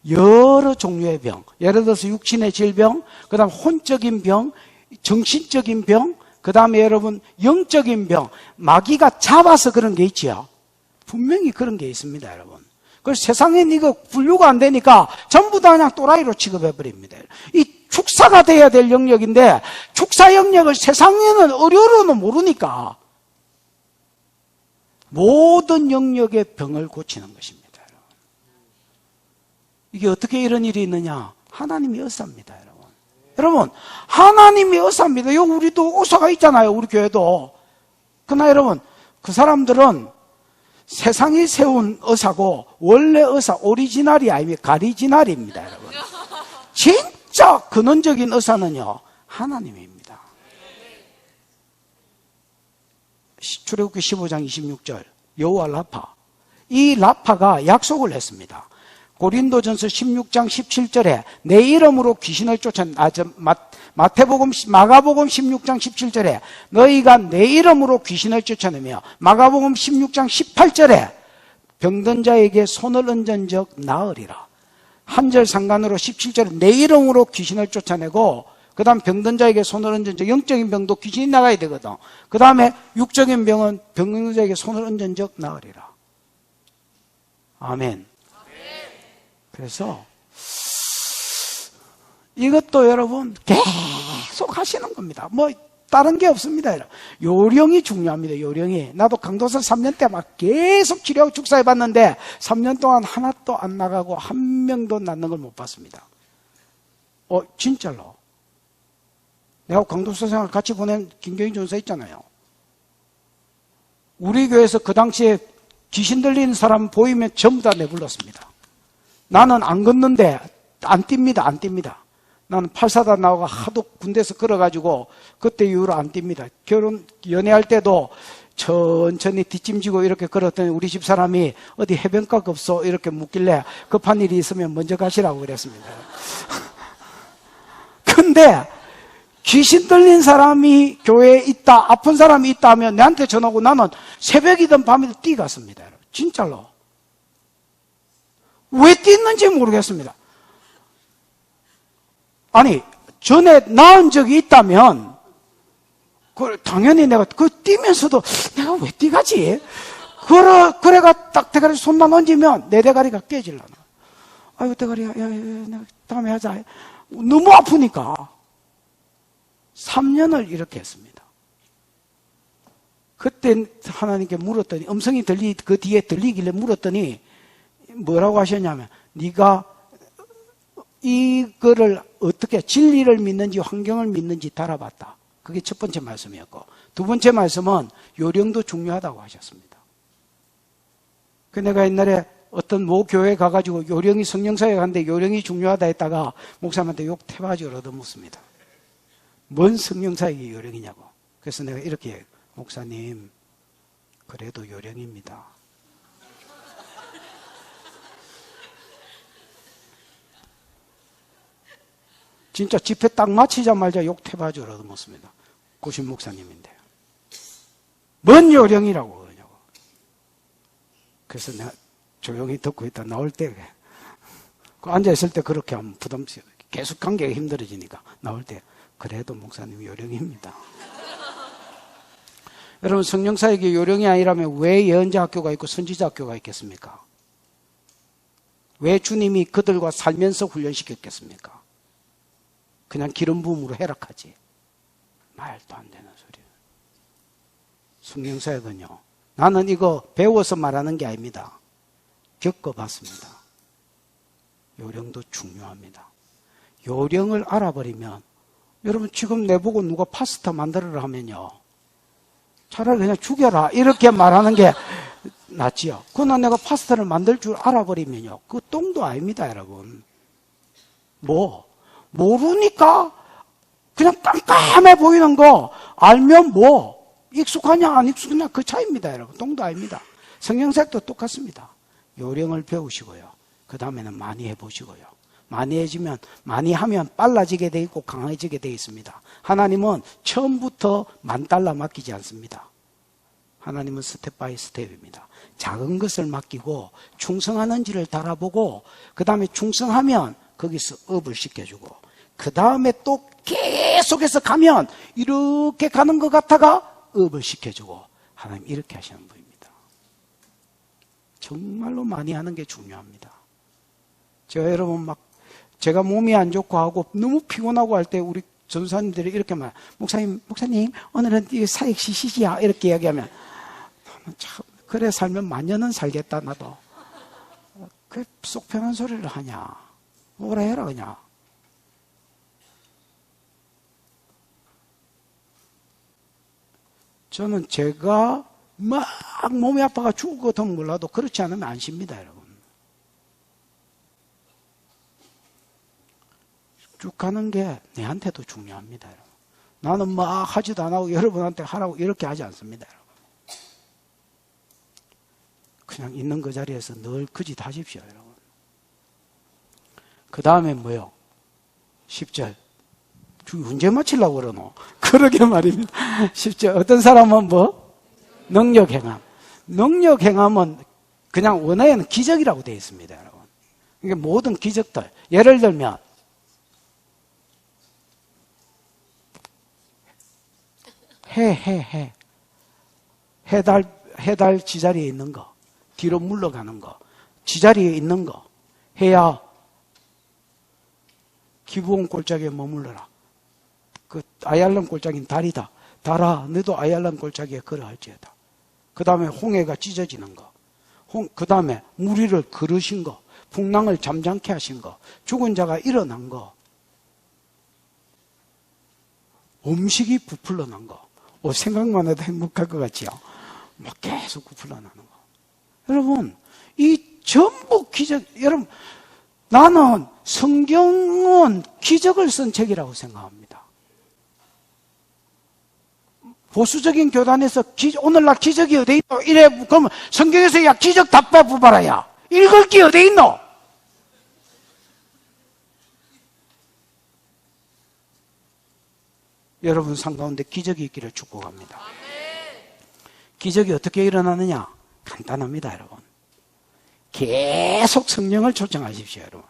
S1: 여러 종류의 병, 예를 들어서 육신의 질병, 그 다음 혼적인 병, 정신적인 병, 그 다음에 여러분 영적인 병, 마귀가 잡아서 그런 게 있지요. 분명히 그런 게 있습니다, 여러분. 그래서 세상엔 이거 분류가 안 되니까 전부 다 그냥 또라이로 취급해버립니다. 이 축사가 돼야 될 영역인데 축사 영역을 세상에는 의료로는 모르니까 모든 영역의 병을 고치는 것입니다, 여러분. 이게 어떻게 이런 일이 있느냐? 하나님이 의사입니다, 여러분. 여러분, 하나님이 의사입니다. 여기 우리도 의사가 있잖아요, 우리 교회도. 그러나 여러분, 그 사람들은 세상이 세운 의사고 원래 의사 오리지널이 아니면 가리지널입니다, 여러분. 진짜 근원적인 의사는요, 하나님입니다. 출애굽기 15장 26절 여호와 라파, 이 라파가 약속을 했습니다. 고린도전서 16장 17절에 내 이름으로 귀신을 마가복음 16장 17절에 너희가 내 이름으로 귀신을 쫓아내며 마가복음 16장 18절에 병든 자에게 손을 얹은 적 나으리라. 한 절 상관으로 17절에 내 이름으로 귀신을 쫓아내고 그 다음 병든 자에게 손을 얹은 적, 영적인 병도 귀신이 나가야 되거든. 그 다음에 육적인 병은 병든 자에게 손을 얹은 적 나으리라. 아멘. 그래서 이것도 여러분 계속 하시는 겁니다. 뭐 다른 게 없습니다. 요령이 중요합니다. 요령이. 나도 강도서 3년 때 막 계속 치료하고 축사해 봤는데 3년 동안 하나도 안 나가고 한 명도 낫는 걸 못 봤습니다. 진짜로. 내가 강도서 생활 같이 보낸 김경희 전사 있잖아요. 우리 교회에서 그 당시에 귀신 들리는 사람 보이면 전부 다 내불렀습니다. 나는 안 걷는데 안 뜁니다. 안 뜁니다. 나는 8사단 나오고 하도 군대에서 걸어가지고 그때 이후로 안 뜁니다. 연애할 때도 천천히 뒷짐지고 이렇게 걸었더니 우리 집사람이 어디 해변가 없어 이렇게 묻길래 급한 일이 있으면 먼저 가시라고 그랬습니다. 근데 귀신 들린 사람이 교회에 있다, 아픈 사람이 있다 하면 내한테 전화오고 나는 새벽이든 밤이든 뛰어갔습니다. 진짜로. 왜 뛰는지 모르겠습니다. 아니, 전에 나은 적이 있다면, 당연히 내가, 뛰면서도 내가 왜 뛰가지? 그래가 딱 대가리 손만 얹으면 내 대가리가 깨질라나. 아유, 대가리야, 야, 내가 다음에 하자. 너무 아프니까. 3년을 이렇게 했습니다. 그때 하나님께 물었더니, 음성이 그 뒤에 들리길래 물었더니, 뭐라고 하셨냐면 네가 이거를 어떻게 진리를 믿는지 환경을 믿는지 달아봤다. 그게 첫 번째 말씀이었고, 두 번째 말씀은 요령도 중요하다고 하셨습니다. 그 내가 옛날에 어떤 모 교회 가가지고 요령이 성령사에 갔는데 요령이 중요하다 했다가 목사님한테 욕 태바지로 얻어먹습니다. 뭔 성령사역이 요령이냐고. 그래서 내가 이렇게 해요. 목사님, 그래도 요령입니다. 진짜 집회 딱 마치자마자 욕 태바지로 얻어먹습니다. 고신 목사님인데요. 뭔 요령이라고 그러냐고. 그래서 내가 조용히 듣고 있다 나올 때 앉아있을 때 그렇게 하면 부담스러워. 계속 관계가 힘들어지니까 나올 때 그래도 목사님 요령입니다. 여러분 성령사역이 요령이 아니라면 왜 예언자 학교가 있고 선지자 학교가 있겠습니까? 왜 주님이 그들과 살면서 훈련시켰겠습니까? 그냥 기름 부음으로 해락하지. 말도 안 되는 소리예요. 성령사역은요. 나는 이거 배워서 말하는 게 아닙니다. 겪어봤습니다. 요령도 중요합니다. 요령을 알아버리면 여러분 지금 내보고 누가 파스타 만들어라 하면요. 차라리 그냥 죽여라 이렇게 말하는 게 낫지요. 그러나 내가 파스타를 만들 줄 알아버리면요. 그거 똥도 아닙니다 여러분. 모르니까 그냥 깜깜해 보이는 거 알면 익숙하냐 안 익숙하냐 그 차이입니다 여러분. 똥도 아닙니다. 성령사역도 똑같습니다. 요령을 배우시고요. 그 다음에는 많이 해보시고요. 많이 하면 빨라지게 돼 있고 강해지게 돼 있습니다. 하나님은 처음부터 $10,000 맡기지 않습니다. 하나님은 스텝 바이 스텝입니다. 작은 것을 맡기고 충성하는지를 달아보고 그 다음에 충성하면 거기서 업을 시켜주고 그 다음에 또 계속해서 가면 이렇게 가는 것 같아가 업을 시켜주고 하나님 이렇게 하시는 분입니다. 정말로 많이 하는 게 중요합니다. 제가 여러분 제가 몸이 안 좋고 하고 너무 피곤하고 할 때 우리 전사님들이 이렇게 목사님 오늘은 사역 시시야 이렇게 이야기하면 참 그래 살면 만년은 살겠다 나도. 그 속 편한 소리를 하냐. 뭐라 해라 그냥. 저는 제가 막 몸이 아파가 죽을 것 같으면 몰라도 그렇지 않으면 안 쉽니다 여러분. 쭉 가는 게 내한테도 중요합니다 여러분. 나는 막 하지도 안 하고 여러분한테 하라고 이렇게 하지 않습니다 여러분. 그냥 있는 그 자리에서 늘 그 짓 하십시오 여러분. 그 다음에 뭐요? 10절. 언제 마치려고 그러노? 그러게 말입니다. 10절. 어떤 사람은 능력 행함. 능력 행함은 그냥 원어에는 기적이라고 되어 있습니다 여러분. 이게 모든 기적들. 예를 들면 해달 지자리에 있는 거, 뒤로 물러가는 거, 지자리에 있는 거 해야 기부원 골짜기에 머물러라. 그 아얄람 골짜기는 달이다. 달아, 너도 아얄람 골짜기에 걸어할지어다. 그 다음에 홍해가 찢어지는 거, 그 다음에 물 위를 걸으신 거, 풍랑을 잠잠케 하신 거, 죽은 자가 일어난 거, 음식이 부풀러 난 거. 생각만 해도 행복할 것 같지요? 막 계속 부풀러 나는 거. 여러분, 이 전부 기적, 여러분, 나는 성경은 기적을 쓴 책이라고 생각합니다. 보수적인 교단에서 오늘날 기적이 어디 있노? 이래, 그러면 성경에서 야, 기적 다 빼봐라, 야. 읽을 게 어디 있노? 여러분 삶 가운데 기적이 있기를 축복합니다. 기적이 어떻게 일어나느냐? 간단합니다, 여러분. 계속 성령을 초청하십시오, 여러분.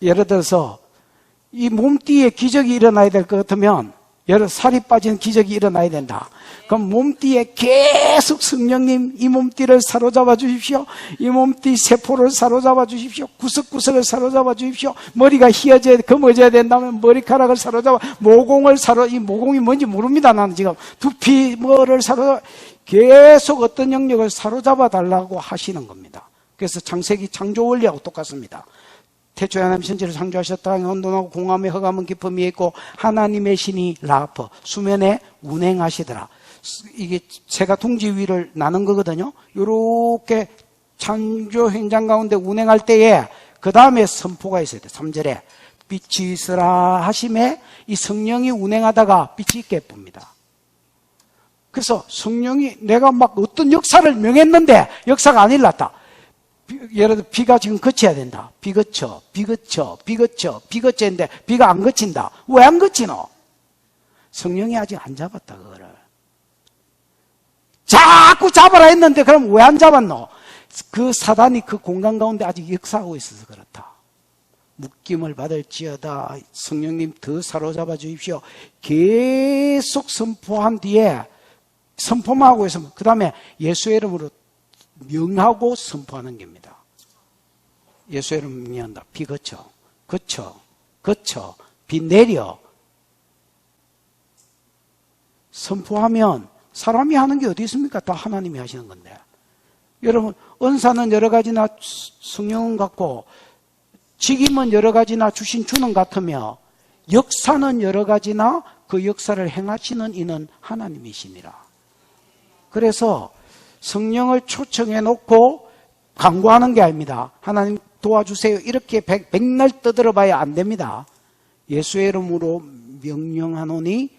S1: 예를 들어서 이 몸띠에 기적이 일어나야 될 것 같으면 살이 빠진 기적이 일어나야 된다. 그럼 몸띠에 계속 성령님 이 몸띠를 사로잡아 주십시오. 이 몸띠 세포를 사로잡아 주십시오. 구석구석을 사로잡아 주십시오. 머리가 휘어져야 검어져야 된다면 머리카락을 사로잡아, 이 모공이 뭔지 모릅니다. 나는 지금 두피 뭐를 사로잡아 계속 어떤 영역을 사로잡아 달라고 하시는 겁니다. 그래서 창세기 창조 원리하고 똑같습니다. 태초에 하나님 천지를 창조하셨다. 혼돈하고 공함에 허감은 기쁨이 있고 하나님의 신이 라프 수면에 운행하시더라. 이게 새가 둥지 위를 나는 거거든요. 요렇게 창조 현장 가운데 운행할 때에 그 다음에 선포가 있어야 돼. 3절에 빛이 있으라 하심에 이 성령이 운행하다가 빛이 있게 봅니다. 그래서 성령이 내가 막 어떤 역사를 명했는데 역사가 안 일어났다. 예를 들어 비가 지금 그쳐야 된다. 비 그쳐 했는데 비가 안 그친다. 왜 안 그치노? 성령이 아직 안 잡았다 그거를. 자꾸 잡아라 했는데 그럼 왜 안 잡았노? 그 사단이 그 공간 가운데 아직 역사하고 있어서 그렇다. 묶임을 받을지어다. 성령님 더 사로잡아 주십시오. 계속 선포한 뒤에 선포만 하고 있으면 그 다음에 예수의 이름으로 명하고 선포하는 겁니다. 예수의 이름으로 명한다. 비 그쳐. 비 내려. 선포하면 사람이 하는 게 어디 있습니까? 다 하나님이 하시는 건데. 여러분 은사는 여러 가지나 성령은 같고 직임은 여러 가지나 주신 주는 같으며 역사는 여러 가지나 그 역사를 행하시는 이는 하나님이시니라. 그래서 성령을 초청해 놓고 간구하는 게 아닙니다. 하나님 도와주세요. 이렇게 백날 떠들어 봐야 안 됩니다. 예수의 이름으로 명령하노니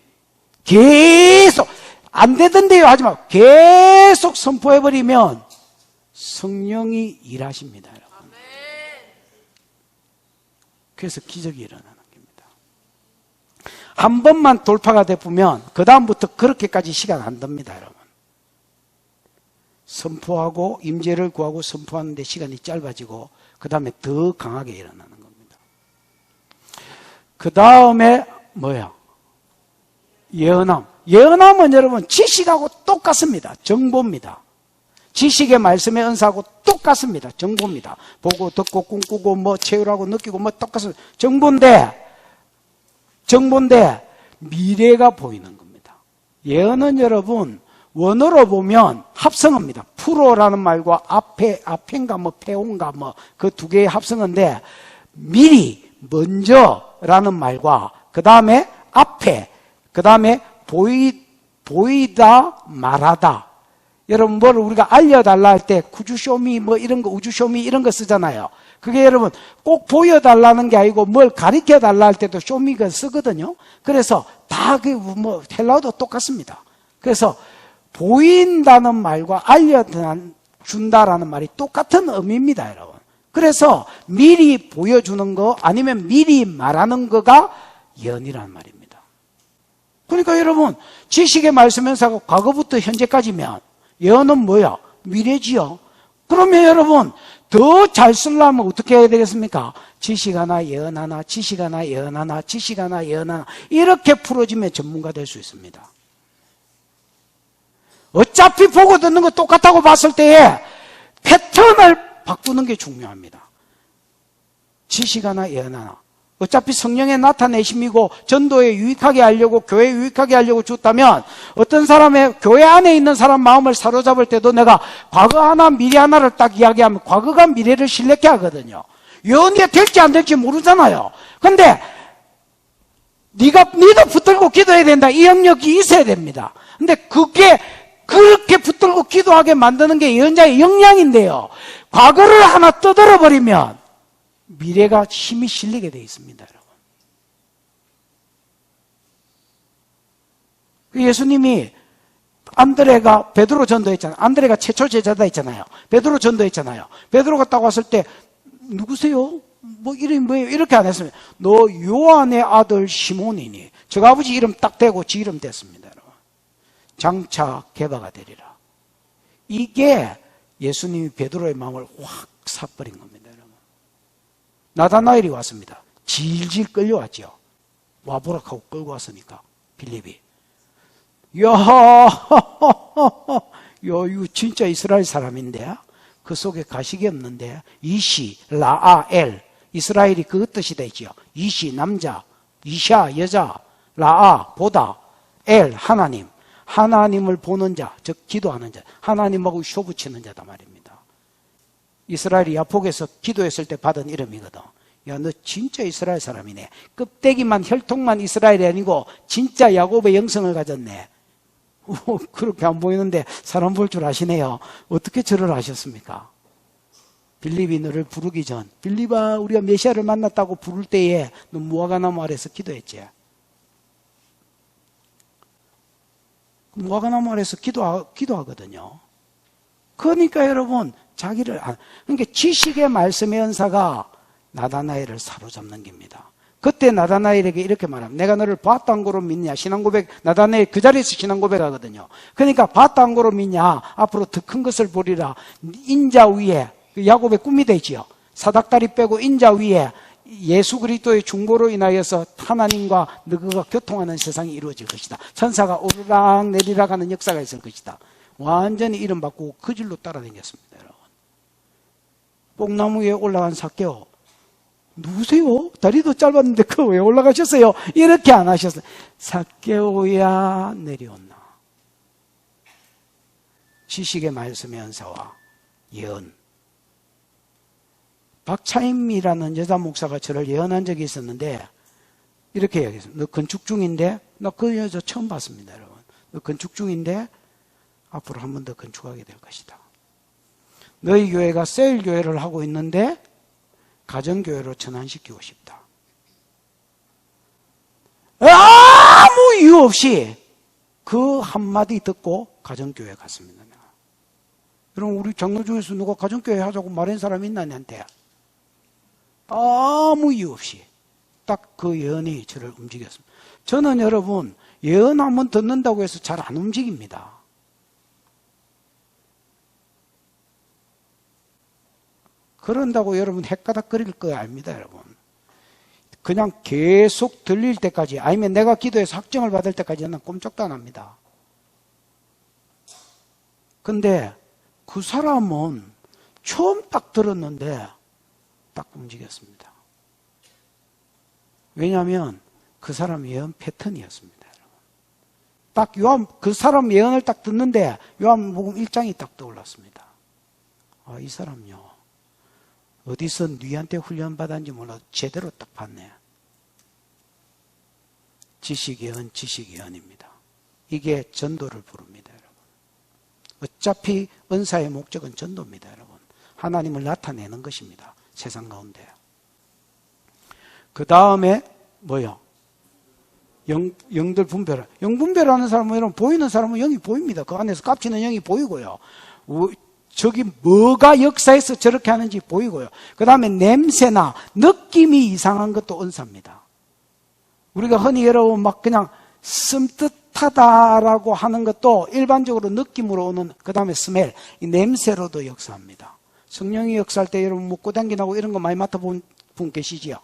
S1: 계속 안 되던데요 하지 마. 계속 선포해버리면 성령이 일하십니다. 여러분. 그래서 기적이 일어나는 겁니다. 한 번만 돌파가 되면 그 다음부터 그렇게까지 시간 안 듭니다. 여러분. 선포하고 임재를 구하고 선포하는데 시간이 짧아지고 그 다음에 더 강하게 일어나는 겁니다. 그 다음에 뭐야? 예언함. 예언함은 여러분 지식하고 똑같습니다. 정보입니다. 지식의 말씀의 은사하고 똑같습니다. 정보입니다. 보고 듣고 꿈꾸고 뭐 체험하고 느끼고 뭐 똑같습니다. 정보인데 미래가 보이는 겁니다. 예언은 여러분 원어로 보면 합성어입니다. 프로라는 말과 앞인가 뭐 페온가 뭐 그 두 개의 합성어인데 미리 먼저라는 말과 그 다음에 앞에 그 다음에 보이다 말하다. 여러분 뭘 우리가 알려달라 할 때 구주쇼미 뭐 이런 거 우주쇼미 이런 거 쓰잖아요. 그게 여러분 꼭 보여달라는 게 아니고 뭘 가르쳐달라 할 때도 쇼미가 쓰거든요. 그래서 다 그 뭐 헬라어도 똑같습니다. 그래서 보인다는 말과 알려준다라는 말이 똑같은 의미입니다, 여러분. 그래서 미리 보여주는 거 아니면 미리 말하는 거가 예언이라는 말입니다. 그러니까 여러분 지식의 말씀면서가 과거부터 현재까지면 예언은 뭐야? 미래지요. 그러면 여러분 더 잘 쓰려면 어떻게 해야 되겠습니까? 지식 하나 예언 하나 지식 하나 예언 하나 지식 하나 예언 하나 이렇게 풀어지면 전문가 될 수 있습니다. 어차피 보고 듣는 거 똑같다고 봤을 때에 패턴을 바꾸는 게 중요합니다. 지식 하나 예언 하나. 어차피 성령의 나타내심이고 전도에 유익하게 하려고 교회에 유익하게 하려고 줬다면 어떤 사람의 교회 안에 있는 사람 마음을 사로잡을 때도 내가 과거 하나 미래 하나를 딱 이야기하면 과거가 미래를 신뢰케 하거든요. 예언이 될지 안 될지 모르잖아요. 근데 니도 붙들고 기도해야 된다. 이 영역이 있어야 됩니다. 근데 그게 그렇게 붙들고 기도하게 만드는 게 예언자의 역량인데요. 과거를 하나 떠들어 버리면 미래가 힘이 실리게 되어 있습니다, 여러분. 예수님이 안드레가 베드로 전도했잖아요. 안드레가 최초 제자다 했잖아요. 베드로 전도했잖아요. 베드로가 딱 왔을 때 누구세요? 뭐 이름이 뭐예요? 이렇게 안 했습니다. 너 요한의 아들 시몬이니. 저 아버지 이름 딱 대고 지 이름 됐습니다, 여러분. 장차 개바가 되리라. 이게 예수님이 베드로의 마음을 확 사버린 겁니다, 여러분. 나다나엘이 왔습니다. 질질 끌려왔죠. 와보라 하고 끌고 왔으니까 빌립이. 야, 이거 진짜 이스라엘 사람인데 그 속에 가식이 없는데 이시, 라아엘 이스라엘이 그 뜻이 되죠. 이시 남자, 이샤 여자, 라아 보다, 엘 하나님. 하나님을 보는 자, 즉 기도하는 자, 하나님하고 쇼 붙이는 자다 말입니다. 이스라엘이 야폭에서 기도했을 때 받은 이름이거든. 야, 너 진짜 이스라엘 사람이네. 껍데기만 혈통만 이스라엘이 아니고 진짜 야곱의 영성을 가졌네. 그렇게 안 보이는데 사람 볼 줄 아시네요. 어떻게 저를 아셨습니까? 빌립이 너를 부르기 전, 빌립아 우리가 메시아를 만났다고 부를 때에 너 무화과나무 아래서 기도했지. 무화과나무 아래서 기도하거든요. 그러니까 여러분 그러니까 지식의 말씀의 은사가 나다나엘을 사로잡는 겁니다. 그때 나다나엘에게 이렇게 말합니다. 내가 너를 봤다는 거로 믿냐? 신앙고백, 나다나엘 그 자리에서 신앙고백 하거든요. 그러니까 봤다는 거로 믿냐? 앞으로 더 큰 것을 보리라. 인자 위에, 야곱의 꿈이 되지요. 사닥다리 빼고 인자 위에 예수 그리스도의 중보로 인하여서 하나님과 너가 교통하는 세상이 이루어질 것이다. 천사가 오르락 내리락 하는 역사가 있을 것이다. 완전히 이름 바꾸고 그 길로 따라다녔습니다. 여러분. 뽕나무 위에 올라간 삭개오. 누구세요? 다리도 짧았는데 그 왜 올라가셨어요? 이렇게 안 하셨어요. 삭개오야 내려온나. 지식의 말씀의 은사와 예언. 박차임이라는 여자 목사가 저를 예언한 적이 있었는데 이렇게 이야기했어요. 너 건축 중인데 나 그 여자 처음 봤습니다. 여러분. 너 건축 중인데 앞으로 한 번 더 건축하게 될 것이다. 너희 교회가 세일교회를 하고 있는데 가정교회로 전환시키고 싶다. 아무 이유 없이 그 한마디 듣고 가정교회 갔습니다. 여러분 우리 장로 중에서 누가 가정교회 하자고 말한 사람이 있나 나한테? 아무 이유 없이 딱 그 예언이 저를 움직였습니다. 저는 여러분 예언 한번 듣는다고 해서 잘 안 움직입니다. 그런다고 여러분 헷가닥거릴 거 아닙니다. 여러분 그냥 계속 들릴 때까지 아니면 내가 기도해서 확정을 받을 때까지는 꼼짝도 안 합니다. 근데 그 사람은 처음 딱 들었는데 딱 움직였습니다. 왜냐하면 그 사람 예언 패턴이었습니다. 여러분. 딱 그 사람 예언을 딱 듣는데 요한복음 1장이 딱 떠올랐습니다. 아, 이 사람요. 어디서 뉘한테 훈련받았는지 몰라도 제대로 딱 봤네. 지식예언, 지식예언입니다. 이게 전도를 부릅니다, 여러분. 어차피 은사의 목적은 전도입니다, 여러분. 하나님을 나타내는 것입니다. 세상 가운데. 그 다음에 뭐요? 영들 분별. 영 분별하는 사람은 여러분 보이는 사람은 영이 보입니다. 그 안에서 깝치는 영이 보이고요. 저기 뭐가 역사에서 저렇게 하는지 보이고요. 그 다음에 냄새나 느낌이 이상한 것도 은사입니다. 우리가 흔히 여러분 막 그냥 슴뜻하다라고 하는 것도 일반적으로 느낌으로 오는 그 다음에 스멜, 이 냄새로도 역사합니다. 성령이 역사할 때 여러분 묵고 당기나고 이런 거 많이 맡아본 분 계시지요?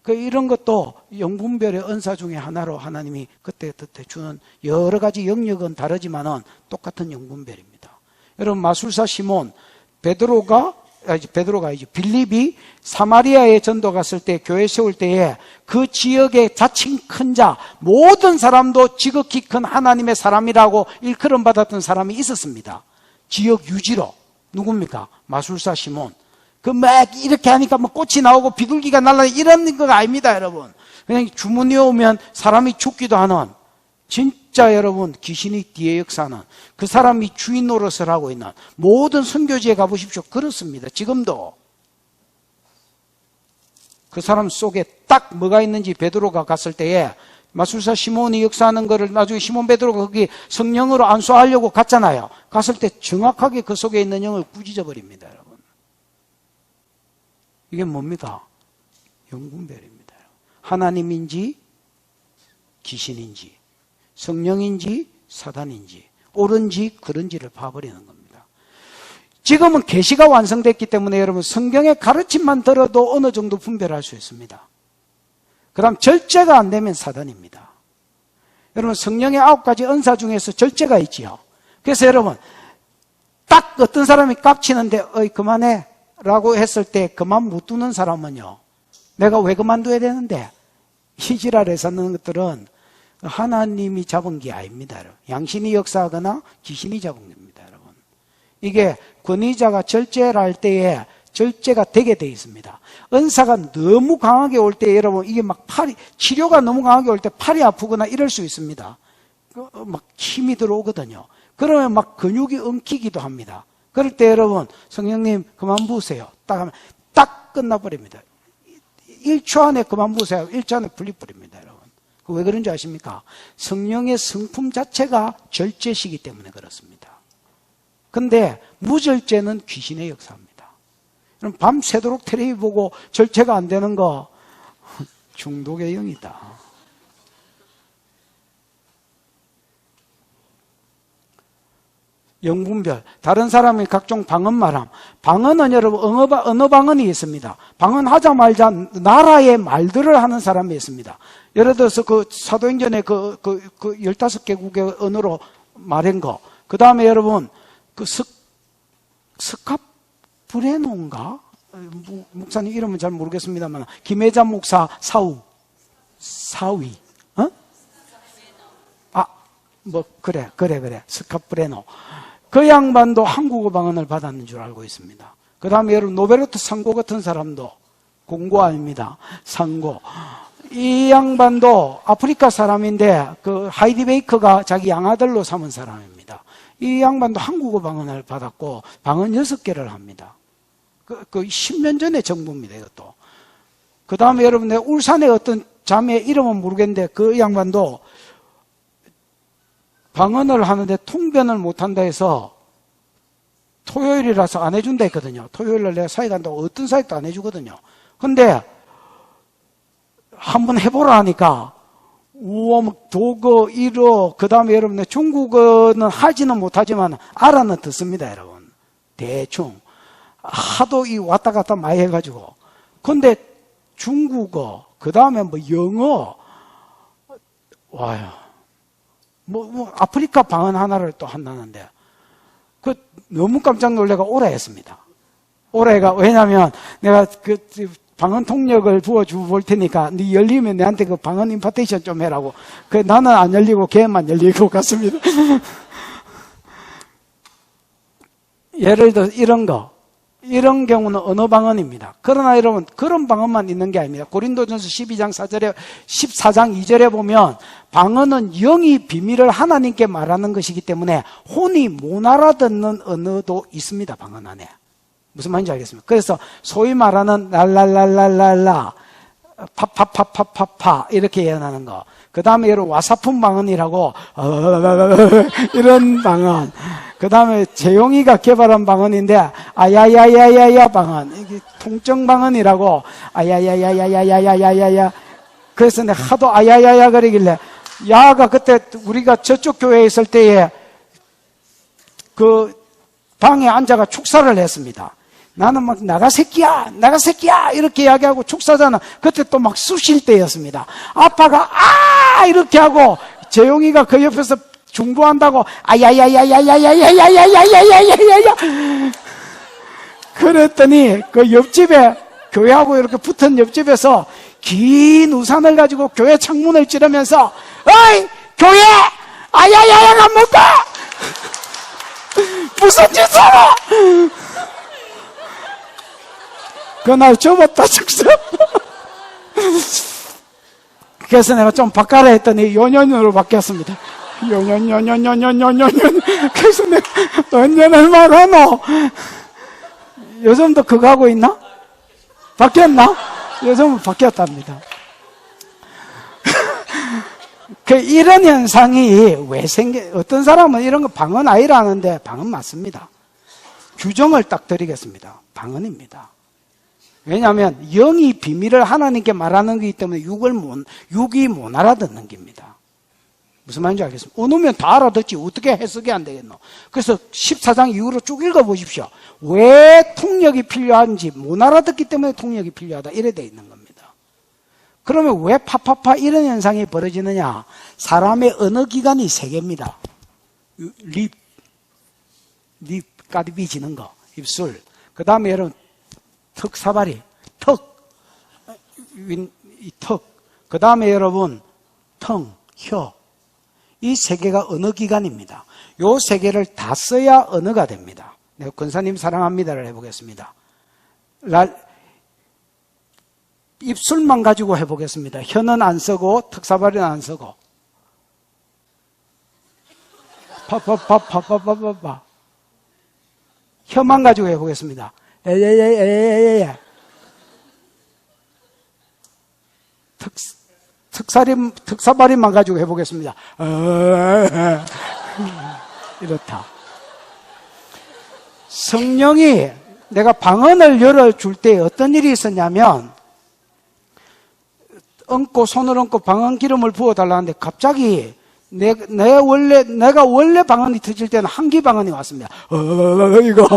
S1: 이런 것도 영분별의 은사 중에 하나로 하나님이 그때 주는 여러 가지 영역은 다르지만은 똑같은 영분별입니다. 여러분 마술사 시몬, 빌립이 사마리아에 전도 갔을 때 교회 세울 때에 그 지역의 자칭 큰 자, 모든 사람도 지극히 큰 하나님의 사람이라고 일컬음 받았던 사람이 있었습니다. 지역 유지로. 누굽니까? 마술사 시몬. 막 이렇게 하니까 뭐 꽃이 나오고 비둘기가 날아다니고 이런 거 아닙니다, 여러분. 그냥 주문이 오면 사람이 죽기도 하는 진짜 여러분 귀신이 뒤에 역사하는 그 사람이 주인 노릇을 하고 있는 모든 선교지에 가보십시오. 그렇습니다. 지금도. 그 사람 속에 딱 뭐가 있는지 베드로가 갔을 때에 마술사 시몬이 역사하는 거를 나중에 시몬 베드로가 거기 성령으로 안수하려고 갔잖아요. 갔을 때 정확하게 그 속에 있는 영을 꾸짖어 버립니다, 여러분. 이게 뭡니까? 영분별입니다. 하나님인지 귀신인지 성령인지 사단인지 옳은지 그른지를 봐버리는 겁니다. 지금은 계시가 완성됐기 때문에 여러분 성경의 가르침만 들어도 어느 정도 분별할 수 있습니다. 그 다음 절제가 안 되면 사단입니다. 여러분 성령의 9가지 은사 중에서 절제가 있지요. 그래서 여러분 딱 어떤 사람이 깝치는데 어이 그만해 라고 했을 때 그만 못 두는 사람은요, 내가 왜 그만둬야 되는데, 이 지랄에서 하는 것들은 하나님이 잡은 게 아닙니다, 여러분. 양심이 역사하거나 귀신이 잡은 겁니다, 여러분. 이게 권위자가 절제를 할 때에 절제가 되게 되어 있습니다. 은사가 너무 강하게 올 때 여러분 이게 막 치료가 너무 강하게 올 때 팔이 아프거나 이럴 수 있습니다. 막 힘이 들어오거든요. 그러면 막 근육이 엉키기도 합니다. 그럴 때 여러분 성령님 그만 부으세요. 딱 하면 딱 끝나버립니다. 1초 안에 그만 부으세요. 1초 안에 풀리버립니다. 여러분. 왜 그런지 아십니까? 성령의 성품 자체가 절제시기 때문에 그렇습니다. 근데 무절제는 귀신의 역사입니다. 그럼 밤새도록 텔레비 보고 절제가 안 되는 거 중독의 영이다. 영분별, 다른 사람의 각종 방언 말함. 방언은 여러분 언어 방언이 있습니다. 방언하자마자 나라의 말들을 하는 사람이 있습니다. 예를 들어서 그 사도행전에 그 15개국의 언어로 말한 거. 그 다음에 여러분 그 스카프레노인가? 목사님 이름은 잘 모르겠습니다만 김혜자 목사 사위. 그래. 스카프레노. 그 양반도 한국어 방언을 받았는 줄 알고 있습니다. 그 다음에 여러분 노베르토 상고 같은 사람도 공고 아닙니다. 상고. 이 양반도 아프리카 사람인데 그 하이디 베이커가 자기 양아들로 삼은 사람입니다. 이 양반도 한국어 방언을 받았고 방언 6개를 합니다. 그 10년 전의 정보입니다. 이것도. 그 다음에 여러분 내가 울산의 어떤 자매 이름은 모르겠는데 그 양반도 방언을 하는데 통변을 못한다 해서 토요일이라서 안 해준다 했거든요. 토요일날 내가 사회 간다고 어떤 사회도 안 해주거든요. 근데 한번 해보라 하니까 우엄, 도거, 일어, 그 다음에 여러분 중국어는 하지는 못하지만 알아는 듣습니다. 여러분 대충 하도 이 왔다 갔다 많이 해가지고. 근데 중국어 그 다음에 뭐 영어 와요. 뭐 아프리카 방언 하나를 또 한다는데 그 너무 깜짝 놀래가 오래 했습니다. 오래가 왜냐하면 내가 그 방언 통역을 부어주고 볼 테니까 네 열리면 내한테 그 방언 임파테이션 좀 해라고. 그 나는 안 열리고 걔만 열리고 갔습니다. 예를 들어 이런 경우는 언어 방언입니다. 그러나 여러분 그런 방언만 있는 게 아닙니다. 고린도전서 12장 4절에 14장 2절에 보면 방언은 영이 비밀을 하나님께 말하는 것이기 때문에 혼이 못 알아듣는 언어도 있습니다. 방언 안에. 무슨 말인지 알겠습니까? 그래서 소위 말하는 랄랄랄랄랄라 파파파파파파 이렇게 예언하는 거. 그 다음에 여러분 와사푼 방언이라고 이런 방언. 그 다음에 재용이가 개발한 방언인데 아야야야야야 방언. 이게 통정 방언이라고 아야야야야야야야야야. 그래서 내가 하도 아야야야 그러길래 야가 그때 우리가 저쪽 교회에 있을 때에 그 방에 앉아가 축사를 했습니다. 나는 막 나가 새끼야 이렇게 이야기하고 축사자는 그때 또 막 쑤실 때였습니다. 아빠가 이렇게 하고 재용이가 그 옆에서 중보한다고 아야야야야야야야야야야야야야야야 그랬더니 그 옆집에 교회하고 이렇게 붙은 옆집에서 긴 우산을 가지고 교회 창문을 찌르면서 어이 교회 아야야야가 뭐가 무슨 짓을 하라 그날 접었다 축사. 그래서 내가 좀 바꿔라 했더니 연연으로 바뀌었습니다. 연연. 그래서 내가 연연을 말하노. 요즘도 그거 하고 있나? 바뀌었나? 요즘은 바뀌었답니다. 이런 현상이 왜 어떤 사람은 이런 거 방언 아이라 하는데 방언 맞습니다. 규정을 딱 드리겠습니다. 방언입니다. 왜냐하면 영이 비밀을 하나님께 말하는 거기 때문에 육이 못 알아듣는 겁니다. 무슨 말인지 알겠습니까? 언어면 다 알아듣지 어떻게 해석이 안 되겠노? 그래서 14장 이후로 쭉 읽어보십시오. 왜 통역이 필요한지 못 알아듣기 때문에 통역이 필요하다 이래 돼 있는 겁니다. 그러면 왜 파파파 이런 현상이 벌어지느냐? 사람의 언어 기관이 3개입니다. 립까지 비지는 거, 입술. 그 다음에 여러분 턱 사바리, 턱. 그 다음에 여러분 텅, 혀. 이 3개가 언어 기관입니다. 요 3개를 다 써야 언어가 됩니다. 내가 권사님 사랑합니다를 해보겠습니다. 입술만 가지고 해보겠습니다. 혀는 안 쓰고 특사발은 안 쓰고 파파파파파파파 혀만 가지고 해보겠습니다. 에에에에에에 특사발인만 가지고 해보겠습니다. 이렇다. 성령이 내가 방언을 열어줄 때 어떤 일이 있었냐면 손을 얹고 방언 기름을 부어달라는데 갑자기 내가 원래 방언이 터질 때는 한기 방언이 왔습니다. 이거.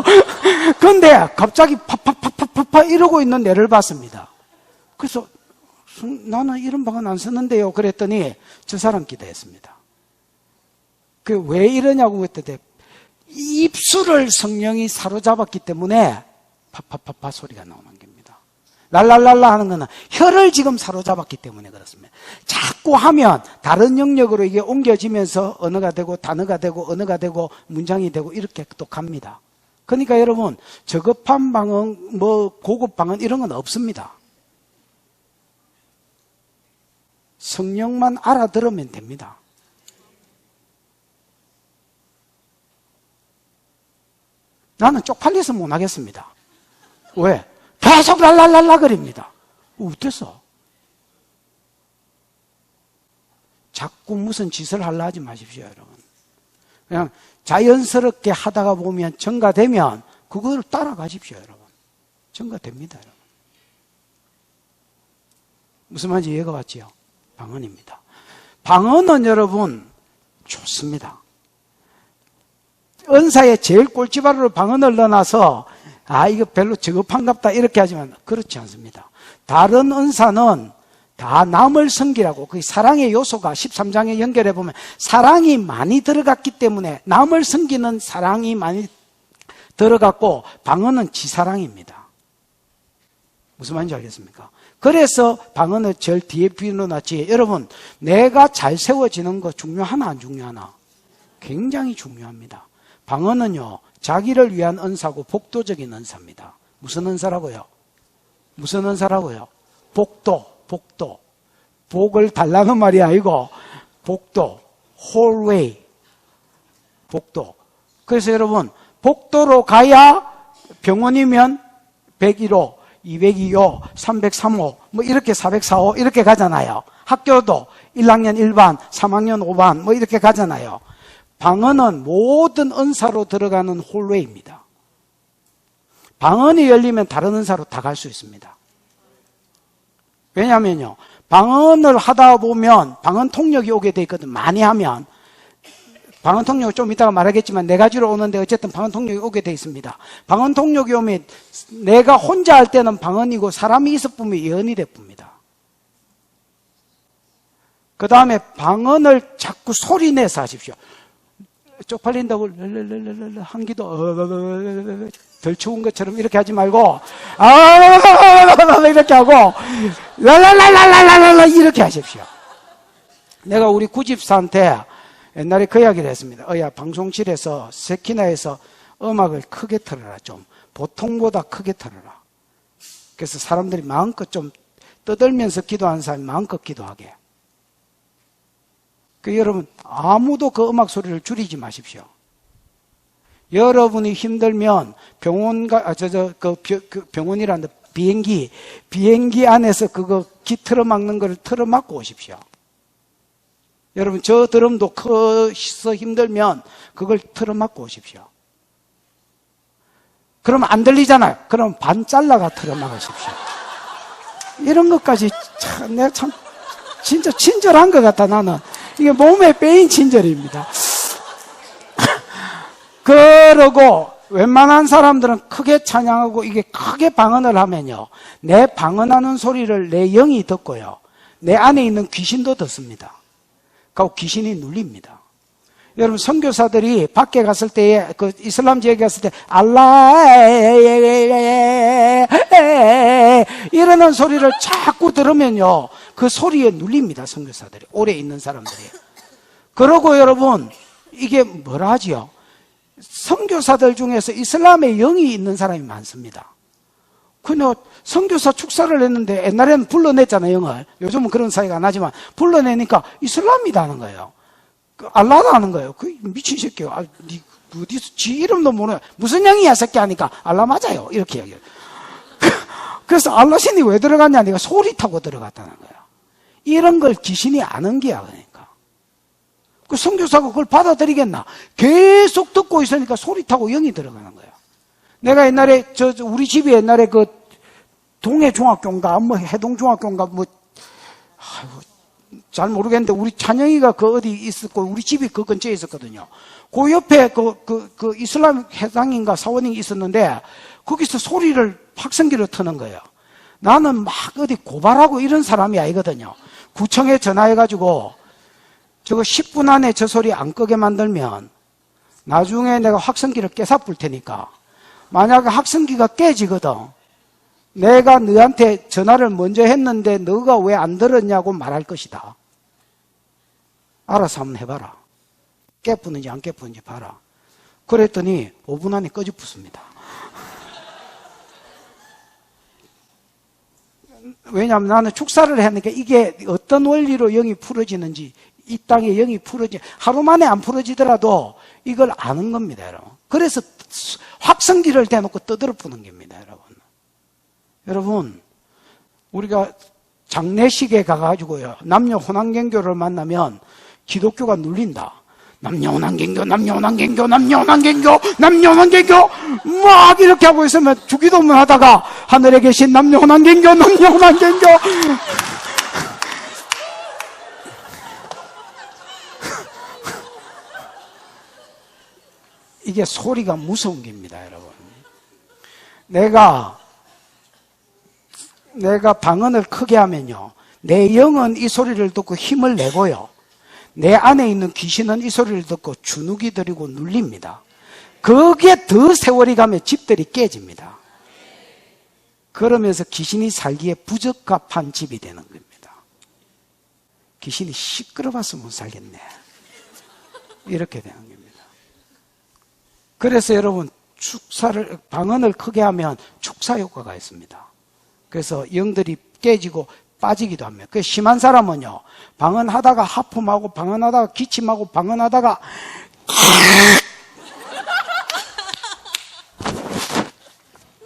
S1: 근데 갑자기 파파파파파파 이러고 있는 애를 봤습니다. 그래서 나는 이런 방언 안 쓰는데요. 그랬더니 저 사람 기도했습니다. 그 왜 이러냐고 그랬더니 입술을 성령이 사로잡았기 때문에 파파파파 소리가 나오는 겁니다. 랄랄랄라 하는 거는 혀를 지금 사로잡았기 때문에 그렇습니다. 자꾸 하면 다른 영역으로 이게 옮겨지면서 언어가 되고 단어가 되고 언어가 되고 문장이 되고 이렇게 또 갑니다. 그러니까 여러분 저급한 방언 고급 방언 이런 건 없습니다. 성령만 알아들으면 됩니다. 나는 쪽팔려서 못 하겠습니다. 왜? 계속 랄랄랄라 그립니다. 어땠어? 자꾸 무슨 짓을 하려 하지 마십시오, 여러분. 그냥 자연스럽게 하다가 보면 증가되면 그걸 따라가십시오, 여러분. 증가됩니다, 여러분. 무슨 말인지 이해가 왔지요? 방언입니다. 방언은 여러분 좋습니다. 은사에 제일 꼴찌바로 방언을 넣어놔서 이거 별로 저급한갑다 이렇게 하지만 그렇지 않습니다. 다른 은사는 다 남을 섬기라고 그 사랑의 요소가 13장에 연결해 보면 사랑이 많이 들어갔기 때문에 남을 섬기는 사랑이 많이 들어갔고 방언은 지사랑입니다. 무슨 말인지 알겠습니까? 그래서 방언을 제일 뒤에 비워놨지. 여러분 내가 잘 세워지는 거 중요하나 안 중요하나? 굉장히 중요합니다. 방언은요 자기를 위한 은사고 복도적인 은사입니다. 무슨 은사라고요? 무슨 은사라고요? 복도. 복을 달라는 말이 아니고 복도, 홀웨이, 복도. 그래서 여러분 복도로 가야 병원이면 101호, 202호, 303호, 뭐 이렇게 404호 이렇게 가잖아요. 학교도 1학년 1반, 3학년 5반 뭐 이렇게 가잖아요. 방언은 모든 은사로 들어가는 홀웨이입니다. 방언이 열리면 다른 은사로 다 갈 수 있습니다. 왜냐하면요, 방언을 하다 보면 방언 통역이 오게 돼 있거든. 많이 하면 방언 통역을 좀 이따가 말하겠지만 네 가지로 오는데 어쨌든 방언 통역이 오게 돼 있습니다. 방언 통역이 오면 내가 혼자 할 때는 방언이고 사람이 있어 보면 예언이 돼 봅니다. 그 다음에 방언을 자꾸 소리 내서 하십시오. 쪽팔린다고 한기도 덜 추운 것처럼 이렇게 하지 말고 이렇게 하고 랄랄랄랄랄랄라 이렇게 하십시오. 내가 우리 구집사한테 옛날에 그 이야기를 했습니다. 방송실에서 세키나에서 음악을 크게 틀어라. 좀 보통보다 크게 틀어라. 그래서 사람들이 마음껏 좀 떠들면서 기도하는 사람이 마음껏 기도하게. 여러분 아무도 그 음악 소리를 줄이지 마십시오. 여러분이 힘들면 병원이라는데 비행기 안에서 그거 기 틀어막는 걸 틀어막고 오십시오. 여러분 저 드럼도 커서 힘들면 그걸 틀어막고 오십시오. 그러면 안 들리잖아요. 그럼 반 잘라가 틀어막으십시오. 이런 것까지 내가 참 진짜 친절한 것 같다. 나는 이게 몸에 빼인 친절입니다. 그러고 웬만한 사람들은 크게 찬양하고 이게 크게 방언을 하면요, 내 방언하는 소리를 내 영이 듣고요, 내 안에 있는 귀신도 듣습니다. 그리고 귀신이 눌립니다. 여러분 선교사들이 밖에 갔을 때에 그 이슬람 지역에 갔을 때 알라 이러는 소리를 자꾸 들으면요, 그 소리에 눌립니다. 선교사들이, 오래 있는 사람들이. 그러고 여러분 이게 뭐라 하지요? 선교사들 중에서 이슬람의 영이 있는 사람이 많습니다. 그냥 선교사 축사를 했는데 옛날에는 불러냈잖아요, 영을. 요즘은 그런 사이가 안 하지만 불러내니까 이슬람이다 하는 거예요. 알라다 하는 거예요. 그 미친 새끼야. 니 어디서 지 이름도 모르는 무슨 영이야 새끼 하니까 알라 맞아요. 이렇게 얘기해요. 그래서 알라 신이 왜 들어갔냐? 내가 소리 타고 들어갔다는 거예요. 이런 걸 귀신이 아는 게야, 그러니까. 그 선교사가 그걸 받아들이겠나? 계속 듣고 있으니까 소리 타고 영이 들어가는 거예요. 내가 옛날에 우리 집이 옛날에 그 동해중학교인가 뭐 해동중학교인가 뭐 잘 모르겠는데 우리 찬영이가 그 어디 있었고 우리 집이 그 근처에 있었거든요. 그 옆에 그 이슬람 회장인가 사원이 있었는데 거기서 소리를 확성기를 트는 거예요. 나는 막 어디 고발하고 이런 사람이 아니거든요. 구청에 전화해가지고 저거 10분 안에 저 소리 안 끄게 만들면 나중에 내가 확성기를 깨사뿔 테니까 만약에 확성기가 깨지거든. 내가 너한테 전화를 먼저 했는데 너가 왜 안 들었냐고 말할 것이다. 알아서 한번 해봐라. 깨푸는지 안 깨푸는지 봐라. 그랬더니 5분 안에 꺼집었습니다. 왜냐하면 나는 축사를 했으니까 이게 어떤 원리로 영이 풀어지는지 이 땅에 영이 풀어지 하루 만에 안 풀어지더라도 이걸 아는 겁니다, 여러분. 그래서 확성기를 대놓고 떠들어 푸는 겁니다, 여러분. 여러분, 우리가 장례식에 가가지고요, 남녀 혼합경교를 만나면 기독교가 눌린다. 남녀 혼합경교, 남녀 혼합경교, 남녀 혼합경교, 남녀 혼합경교, 막 이렇게 하고 있으면 주기도문 하다가 하늘에 계신 남녀 혼합경교, 남녀 혼합경교. 이게 소리가 무서운 겁니다, 여러분. 내가 방언을 크게 하면요, 내 영은 이 소리를 듣고 힘을 내고요, 내 안에 있는 귀신은 이 소리를 듣고 주눅이 들이고 눌립니다. 거기에 더 세월이 가면 집들이 깨집니다. 그러면서 귀신이 살기에 부적합한 집이 되는 겁니다. 귀신이 시끄러워서 못 살겠네, 이렇게 되는 겁니다. 그래서 여러분, 방언을 크게 하면 축사 효과가 있습니다. 그래서 영들이 깨지고 빠지기도 합니다. 그 심한 사람은요, 방언하다가 하품하고 방언하다가 기침하고 방언하다가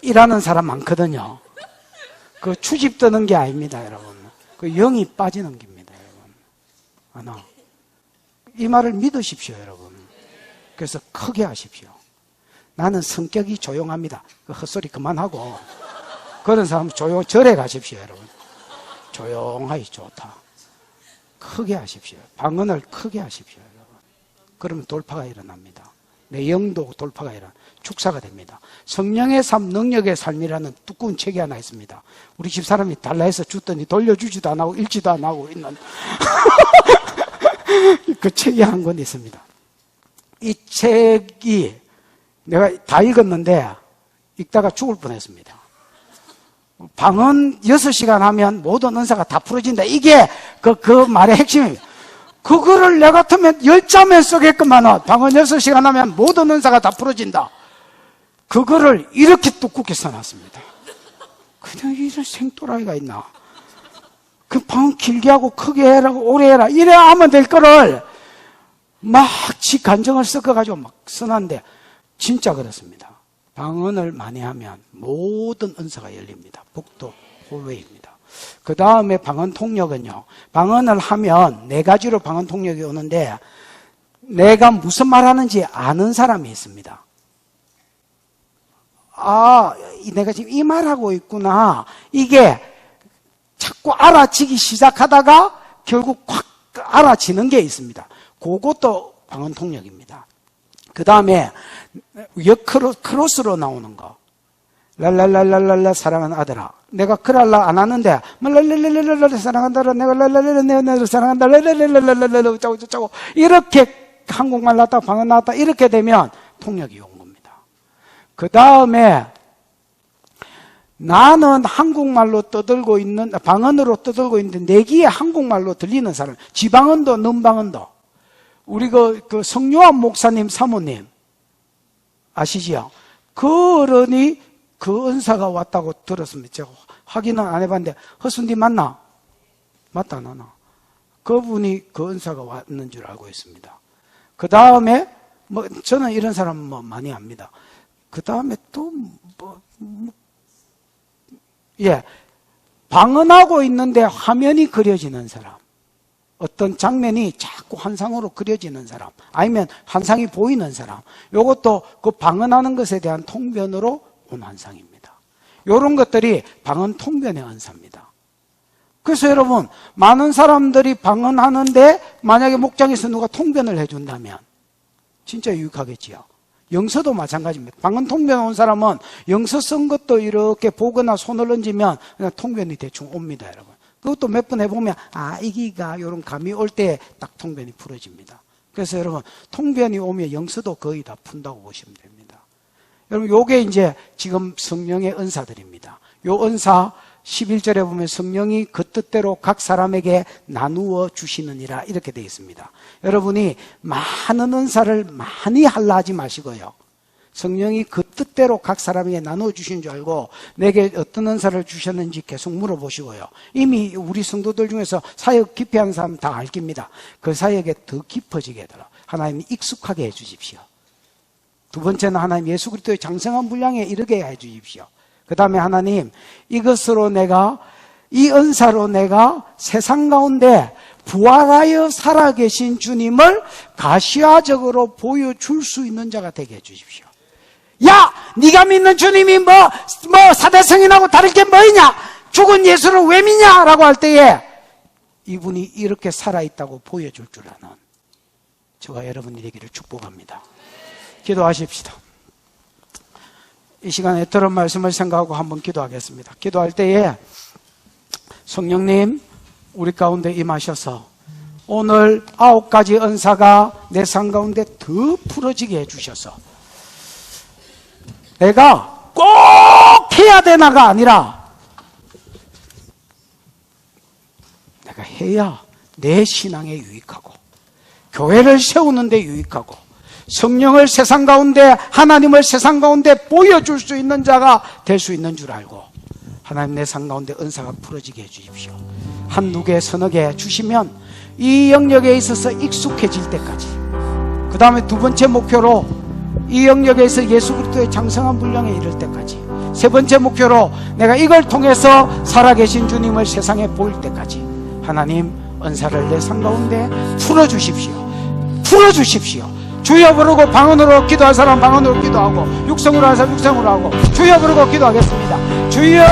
S1: 이라는 사람 많거든요. 그 추집 뜨는 게 아닙니다, 여러분. 그 영이 빠지는 겁니다, 여러분. 이 말을 믿으십시오, 여러분. 그래서 크게 하십시오. 나는 성격이 조용합니다. 그 헛소리 그만하고 그런 사람 절에 가십시오, 여러분. 조용하기 좋다. 크게 하십시오. 방언을 크게 하십시오, 여러분. 그러면 돌파가 일어납니다. 내 영도 돌파가 축사가 됩니다. 성령의 삶, 능력의 삶이라는 두꺼운 책이 하나 있습니다. 우리 집사람이 달라 해서 줬더니 돌려주지도 안 하고 읽지도 안 하고 있는 그 책이 한 권 있습니다. 이 책이 내가 다 읽었는데 읽다가 죽을 뻔했습니다. 방언 6시간 하면 모든 은사가 다 풀어진다. 이게 그 말의 핵심입니다. 그거를 내 같으면 10자면 쓰겠구만. 방언 6시간 하면 모든 은사가 다 풀어진다. 그거를 이렇게 두껍게 써놨습니다. 그냥 이런 생또라이가 있나. 그 방언 길게 하고 크게 해라, 오래 해라, 이래 하면 될 거를 막 지 간정을 섞어가지고 막 써놨는데 진짜 그렇습니다. 방언을 많이 하면 모든 은사가 열립니다. 복도 호외입니다. 그 다음에 방언 통역은요, 방언을 하면 4가지로 방언 통역이 오는데 내가 무슨 말 하는지 아는 사람이 있습니다. 아, 내가 지금 이 말하고 있구나. 이게 자꾸 알아지기 시작하다가 결국 확 알아지는 게 있습니다. 그것도 방언 통역입니다. 그 다음에 크로스로 나오는 거. 랄랄랄랄랄라 사랑하는 아들아. 내가 그랄라 안 하는데 랄랄랄랄랄라 사랑한다라 내가 랄랄랄라 내가 사랑한다 랄랄랄랄랄라 어쩌고 이렇게 한국말 나왔다 방언 나왔다 이렇게 되면 통역이 온 겁니다. 그 다음에 나는 한국말로 떠들고 있는 방언으로 떠들고 있는데 내 귀에 한국말로 들리는 사람, 지방언도 넘방언도. 우리 그 성요한 목사님 사모님 아시지요? 그 어른이 그 은사가 왔다고 들었습니다. 제가 확인은 안 해봤는데 허순디 맞나? 맞다 안 하나? 그분이 그 은사가 왔는 줄 알고 있습니다. 그 다음에 저는 이런 사람 많이 압니다. 그 다음에 또 방언하고 있는데 화면이 그려지는 사람, 어떤 장면이 자꾸 환상으로 그려지는 사람, 아니면 환상이 보이는 사람, 이것도 그 방언하는 것에 대한 통변으로 온 환상입니다. 이런 것들이 방언 통변의 은사입니다. 그래서 여러분, 많은 사람들이 방언하는데 만약에 목장에서 누가 통변을 해준다면 진짜 유익하겠지요. 영서도 마찬가지입니다. 방언 통변 온 사람은 영서 쓴 것도 이렇게 보거나 손을 얹으면 그냥 통변이 대충 옵니다, 여러분. 그것도 몇 번 해보면 이기가 이런 감이 올 때 딱 통변이 풀어집니다. 그래서 여러분, 통변이 오면 영서도 거의 다 푼다고 보시면 됩니다. 여러분, 요게 이제 지금 성령의 은사들입니다. 요 은사 11절에 보면 성령이 그 뜻대로 각 사람에게 나누어 주시느니라 이렇게 되어 있습니다. 여러분이 많은 은사를 많이 하려 하지 마시고요. 성령이 그 뜻대로 각 사람에게 나누어 주신 줄 알고 내게 어떤 은사를 주셨는지 계속 물어보시고요. 이미 우리 성도들 중에서 사역 깊이 하는 사람 다 알 겁니다. 그 사역에 더 깊어지게 해달라. 하나님이 익숙하게 해 주십시오. 두 번째는 하나님 예수 그리스도의 장성한 분량에 이르게 해 주십시오. 그 다음에 하나님, 이것으로 이 은사로 내가 세상 가운데 부활하여 살아계신 주님을 가시화적으로 보여줄 수 있는 자가 되게 해주십시오. 야! 네가 믿는 주님이 사대성인하고 다를 게 뭐이냐? 죽은 예수를 왜 믿냐? 라고 할 때에 이분이 이렇게 살아있다고 보여줄 줄 아는 저와 여러분이 되기를 축복합니다. 기도하십시다. 이 시간에 들은 말씀을 생각하고 한번 기도하겠습니다. 기도할 때에 성령님 우리 가운데 임하셔서 오늘 9가지 은사가 내 삶 가운데 더 풀어지게 해주셔서 내가 꼭 해야 되나가 아니라 내가 해야 내 신앙에 유익하고 교회를 세우는 데 유익하고 성령을 세상 가운데, 하나님을 세상 가운데 보여줄 수 있는 자가 될 수 있는 줄 알고 하나님 내 삶 가운데 은사가 풀어지게 해주십시오. 한두 개, 서너 개 주시면 이 영역에 있어서 익숙해질 때까지, 그 다음에 두 번째 목표로 이 영역에서 예수 그리스도의 장성한 분량에 이를 때까지, 세 번째 목표로 내가 이걸 통해서 살아계신 주님을 세상에 보일 때까지 하나님 은사를 내 삶 가운데 풀어주십시오. 풀어주십시오. 주여 부르고 방언으로 기도할 사람 방언으로 기도하고, 육성으로 할 사람 육성으로 하고, 주여 부르고 기도하겠습니다. 주여